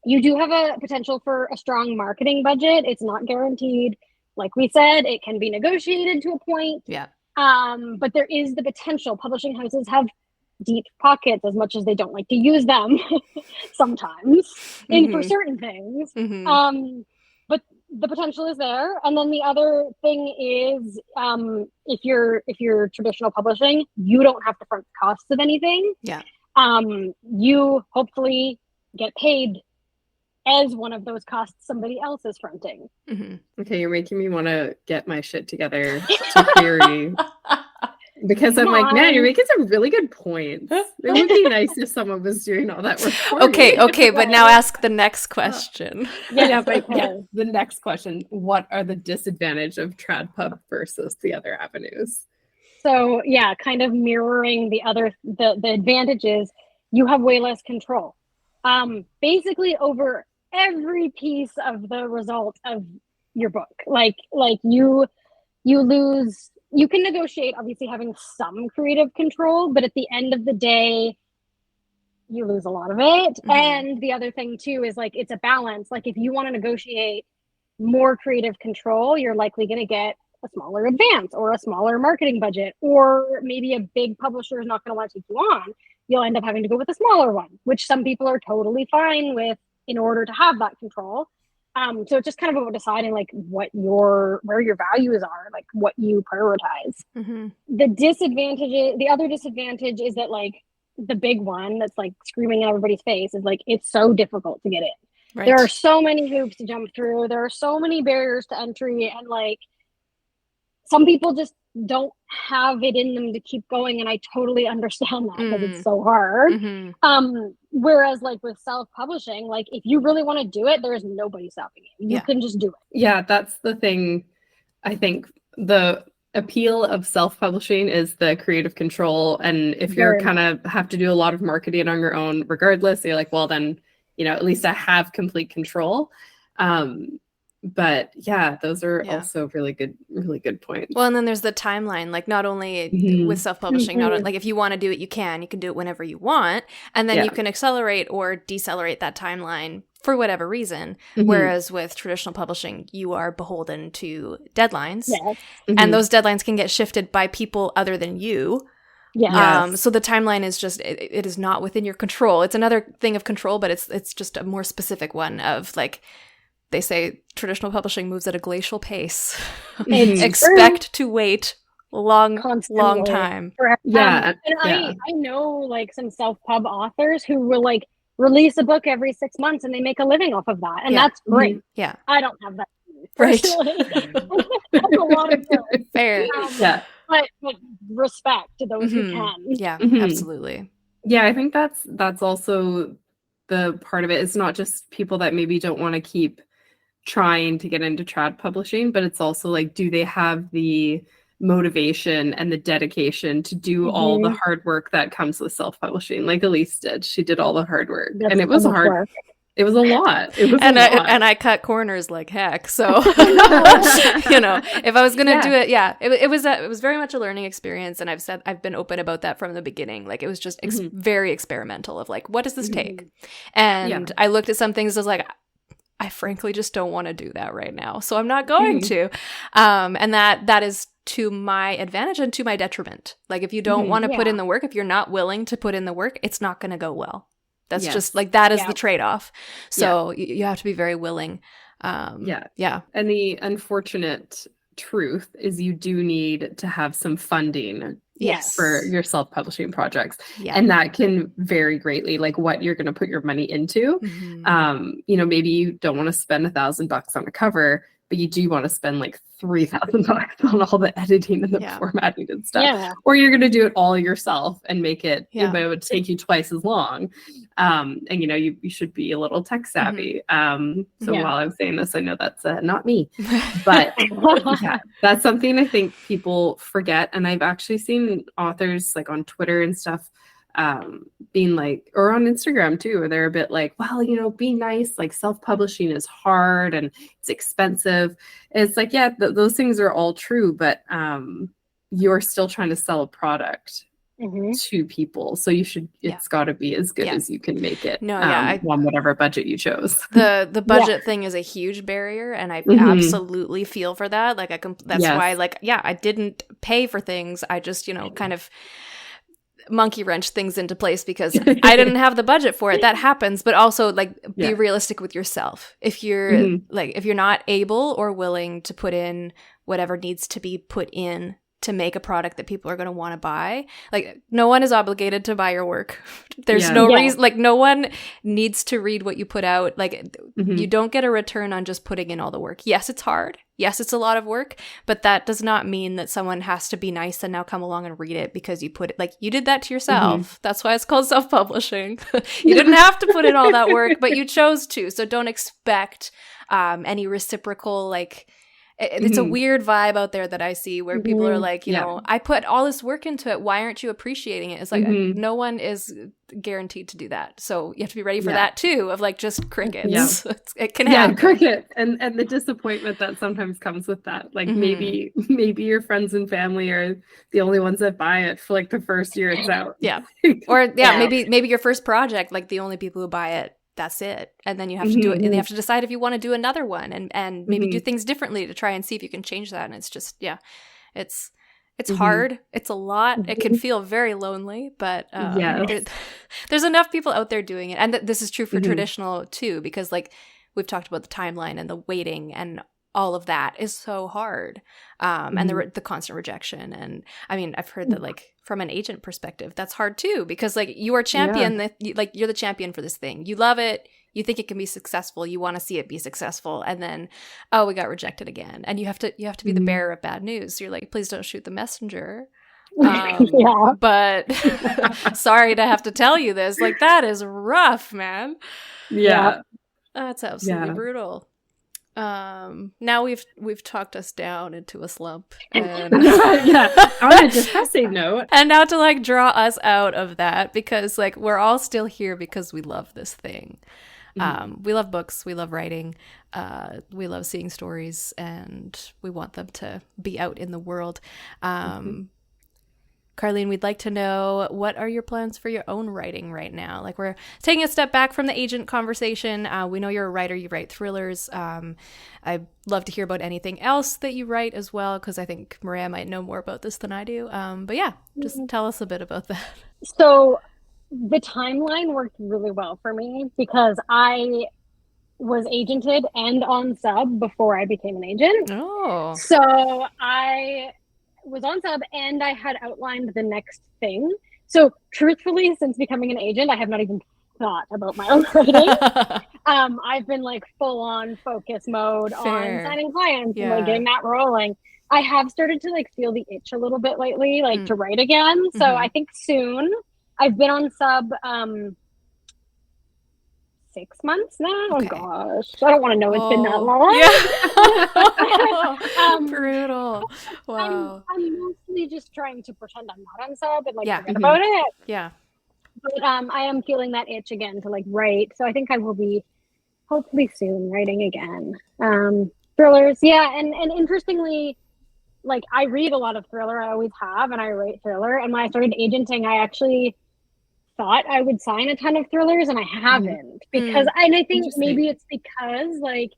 Speaker 3: You do have a potential for a strong marketing budget. It's not guaranteed. Like we said, it can be negotiated to a point. Yeah. But there is the potential. Publishing houses have deep pockets, as much as they don't like to use them sometimes for certain things. But the potential is there. And then the other thing is, if you're traditional publishing, you don't have to front the costs of anything. Yeah. You hopefully get paid as one of those costs somebody else is fronting.
Speaker 2: Okay, you're making me want to get my shit together to query. Because I'm like, man, you're making some really good points. It would be nice if someone was doing all that work for me.
Speaker 1: Okay, but now ask the next question.
Speaker 2: The next question. What are the disadvantages of TradPub versus the other avenues?
Speaker 3: So yeah, kind of mirroring the advantages, you have way less control. Basically over every piece of the result of your book. Like you lose. You can negotiate, obviously, having some creative control, but at the end of the day, you lose a lot of it. And the other thing too is like it's a balance. Like if you want to negotiate more creative control, you're likely going to get a smaller advance or a smaller marketing budget, or maybe a big publisher is not going to want to take you on. You'll end up having to go with a smaller one, which some people are totally fine with in order to have that control. So it's just kind of about deciding like where your values are, like what you prioritize. The other disadvantage is that like the big one that's like screaming in everybody's face is like it's so difficult to get in. Right. There are so many hoops to jump through. There are so many barriers to entry, and like some people just don't have it in them to keep going, and I totally understand that because it's so hard. Whereas like with self-publishing, like if you really want to do it, there is nobody stopping you. You can just do it.
Speaker 2: Yeah, that's the thing. I think the appeal of self-publishing is the creative control, and if you're kind of have to do a lot of marketing on your own regardless, you're like, well then, you know, at least I have complete control. But yeah, those are also really good points.
Speaker 1: Well, and then there's the timeline, like not only with self-publishing, not like if you want to do it, you can do it whenever you want. And then you can accelerate or decelerate that timeline for whatever reason. Whereas with traditional publishing, you are beholden to deadlines. And those deadlines can get shifted by people other than you. So the timeline is just, it is not within your control. It's another thing of control, but it's just a more specific one of like, they say traditional publishing moves at a glacial pace. Expect to wait long time.
Speaker 3: And I know like some self-pub authors who will like release a book every 6 months and they make a living off of that. And that's great. I don't have that. That's a lot of work.
Speaker 1: Fair.
Speaker 3: But respect to those who can.
Speaker 1: Absolutely.
Speaker 2: Yeah, I think that's also the part of it. It's not just people that maybe don't want to keep trying to get into trad publishing, but it's also like, do they have the motivation and the dedication to do all the hard work that comes with self-publishing? Like Elise did. She did all the hard work. And it was hard work. It was a lot.
Speaker 1: And I cut corners like heck. So, you know, if I was going to do it, it was very much a learning experience. And I've been open about that from the beginning. Like it was just very experimental of like, what does this take? And I looked at some things, I was like, I frankly just don't want to do that right now. So I'm not going to. And that is to my advantage and to my detriment. Like if you don't want to put in the work, if you're not willing to put in the work, it's not going to go well. That's just like, that is the trade-off. So you have to be very willing. And the unfortunate truth is you do need to have some funding for your self-publishing projects. And that can vary greatly, like what you're going to put your money into. You know, maybe you don't want to spend $1,000 on a cover, but you do want to spend like $3,000 on all the editing and the formatting and stuff. Or you're going to do it all yourself and make it, but it would take you twice as long. And you know, you should be a little tech savvy. So while I'm saying this, I know that's not me, but that's something I think people forget. And I've actually seen authors like on Twitter and stuff being like, or on Instagram too, where they're a bit like, well, you know, be nice, like self-publishing is hard and it's expensive. It's like, those things are all true, but you're still trying to sell a product to people. So you should, it's got to be as good as you can make it. On whatever budget you chose. The budget thing is a huge barrier, and I absolutely feel for that. Like that's why, like, I didn't pay for things. I just, you know, kind of monkey wrench things into place because I didn't have the budget for it. That happens, but also like be realistic with yourself. If you're like, if you're not able or willing to put in whatever needs to be put in to make a product that people are going to want to buy, like no one is obligated to buy your work. There's no reason, like no one needs to read what you put out. Like you don't get a return on just putting in all the work. Yes, it's hard. Yes, it's a lot of work, but that does not mean that someone has to be nice and now come along and read it because you put it, like you did that to yourself. That's why it's called self-publishing. You didn't have to put in all that work, but you chose to. So don't expect any reciprocal, like, it's a weird vibe out there that I see where people are like, you know, I put all this work into it. Why aren't you appreciating it? It's like, no one is guaranteed to do that. So you have to be ready for that too, of like just crickets. Yeah. It can happen.
Speaker 2: Yeah, cricket. And the disappointment that sometimes comes with that. Like maybe your friends and family are the only ones that buy it for like the first year it's out.
Speaker 1: Yeah. Or maybe your first project, like the only people who buy it, that's it. And then you have to do it, and you have to decide if you want to do another one and maybe do things differently to try and see if you can change that. And it's just, it's hard. It's a lot. It can feel very lonely, but there's enough people out there doing it. And this is true for traditional too, because like we've talked about the timeline and the waiting and all of that is so hard. And the constant rejection. And I mean, I've heard that like from an agent perspective, that's hard too, because like you are champion, like you're the champion for this thing. You love it. You think it can be successful. You want to see it be successful. And then, we got rejected again. And you have to be the bearer of bad news. So you're like, please don't shoot the messenger. But sorry to have to tell you this. Like that is rough, man.
Speaker 2: Yeah.
Speaker 1: That's absolutely brutal. Now we've talked us down into a slump, and
Speaker 2: on a depressing note,
Speaker 1: and now to like draw us out of that, because like we're all still here because we love this thing. We love books, we love writing, we love seeing stories, and we want them to be out in the world. Carlene, we'd like to know, what are your plans for your own writing right now? Like, we're taking a step back from the agent conversation. We know you're a writer. You write thrillers. I'd love to hear about anything else that you write as well, because I think Maria might know more about this than I do. But yeah, just tell us a bit about that.
Speaker 3: So the timeline worked really well for me because I was agented and on sub before I became an agent.
Speaker 1: Oh.
Speaker 3: So I was on sub and I had outlined the next thing. So truthfully, since becoming an agent, I have not even thought about my own writing. I've been like full on focus mode on signing clients and like getting that rolling. I have started to like feel the itch a little bit lately, like to write again. So I think soon. I've been on sub 6 months now. Okay. Oh gosh, I don't want to know it's been that long.
Speaker 1: Brutal. Wow.
Speaker 3: I'm mostly just trying to pretend I'm not on sub and like forget about it.
Speaker 1: Yeah.
Speaker 3: But I am feeling that itch again to like write. So I think I will be hopefully soon writing again. Thrillers, and interestingly, like I read a lot of thriller. I always have, and I write thriller. And when I started agenting, I actually thought I would sign a ton of thrillers, and I haven't because and I think maybe it's because like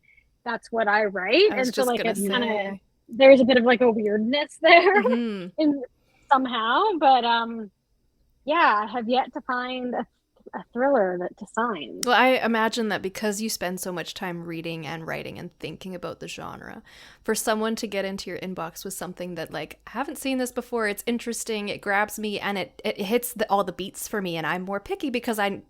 Speaker 3: that's what I write, and so like it's kind of there's a bit of like a weirdness there in somehow, but I have yet to find a thriller to sign.
Speaker 1: Well, I imagine that because you spend so much time reading and writing and thinking about the genre, for someone to get into your inbox with something that like, I haven't seen this before, it's interesting, it grabs me, and it hits all the beats for me, and I'm more picky because I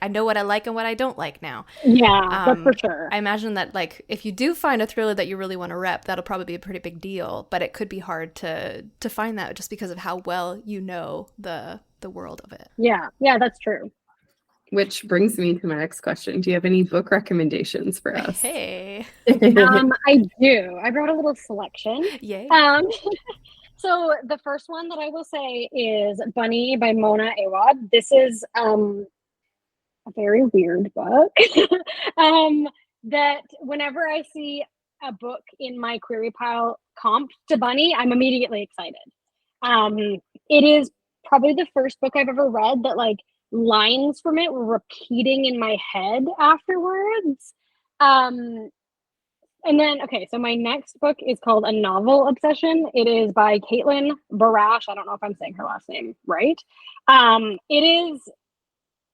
Speaker 1: know what I like and what I don't like now.
Speaker 3: Yeah, that's for sure.
Speaker 1: I imagine that like if you do find a thriller that you really want to rep, that'll probably be a pretty big deal, but it could be hard to find that just because of how well you know the world of it.
Speaker 3: Yeah, that's true.
Speaker 2: Which brings me to my next question. Do you have any book recommendations for us?
Speaker 1: Hey.
Speaker 3: I do. I brought a little selection.
Speaker 1: Yay.
Speaker 3: So the first one that I will say is Bunny by Mona Awad. This is a very weird book that whenever I see a book in my query pile comped to Bunny, I'm immediately excited. It is probably the first book I've ever read that like lines from it were repeating in my head afterwards. And then, so my next book is called A Novel Obsession. It is by Caitlin Barasch. I don't know if I'm saying her last name right. It is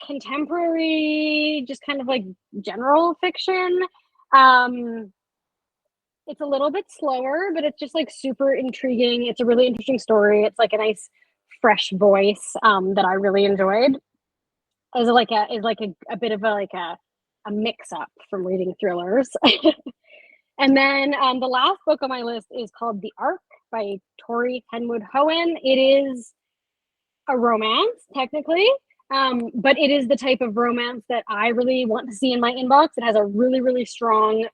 Speaker 3: contemporary, just kind of like general fiction. It's a little bit slower, but it's just like super intriguing. It's a really interesting story. It's like a nice fresh voice that I really enjoyed. Is like a bit of a mix up from reading thrillers. And then the last book on my list is called The Ark by Tory, Henwood, Hoen. It is a romance technically, but it is the type of romance that I really want to see in my inbox. It has a really, really strong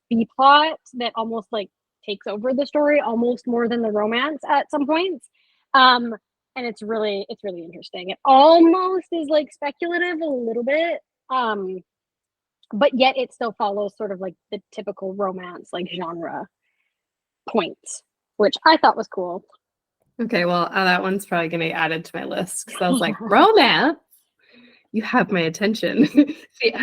Speaker 3: B plot that almost like takes over the story almost more than the romance at some points. And it's really interesting. It almost is like speculative a little bit, but yet it still follows sort of like the typical romance like genre points, which I thought was cool.
Speaker 2: Okay, well, that one's probably going to be added to my list because I was like, romance? You have my attention. See,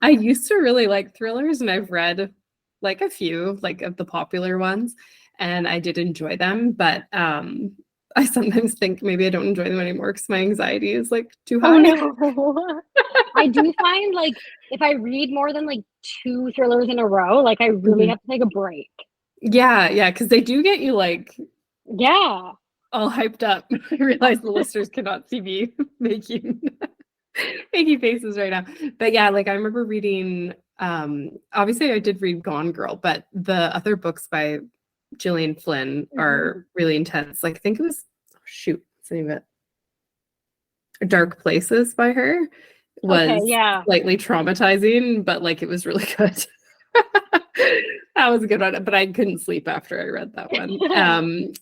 Speaker 2: I used to really like thrillers, and I've read like a few like of the popular ones, and I did enjoy them, but I sometimes think maybe I don't enjoy them anymore because my anxiety is like too high.
Speaker 3: Oh no. I do find like if I read more than like 2 thrillers in a row, like I really have to take a break.
Speaker 2: Yeah, because they do get you like all hyped up. I realize the listeners cannot see me making faces right now. But yeah, like I remember reading obviously I did read Gone Girl, but the other books by Gillian Flynn are really intense. Like I think it was what's the name of it? Dark Places by her was slightly traumatizing, but like it was really good. That was a good one, but I couldn't sleep after I read that one.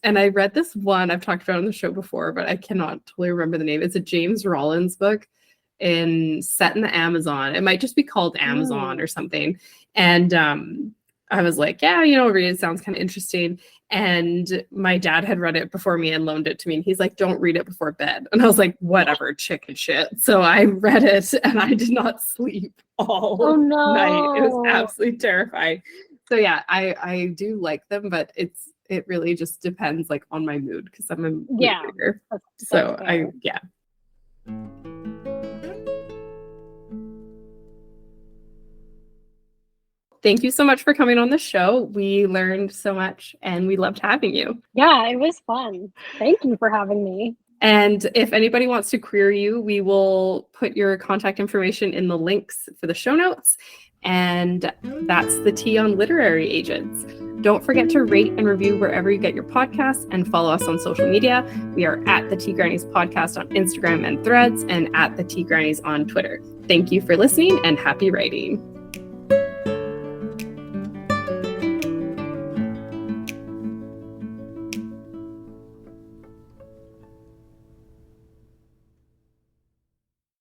Speaker 2: And I read this one I've talked about on the show before, but I cannot totally remember the name. It's a James Rollins book set in the Amazon. It might just be called Amazon or something. And I was like, yeah, read it. Sounds kind of interesting. And my dad had read it before me and loaned it to me. And he's like, don't read it before bed. And I was like, whatever, chicken shit. So I read it and I did not sleep all night. It was absolutely terrifying. So yeah, I do like them, but it really just depends like on my mood because I'm a mood reader. So Thank you so much for coming on the show. We learned so much and we loved having you.
Speaker 3: Yeah, it was fun. Thank you for having me.
Speaker 2: And if anybody wants to query you, we will put your contact information in the links for the show notes. And that's the tea on literary agents. Don't forget to rate and review wherever you get your podcasts and follow us on social media. We are at the Tea Grannies Podcast on Instagram and Threads and at the Tea Grannies on Twitter. Thank you for listening and happy writing.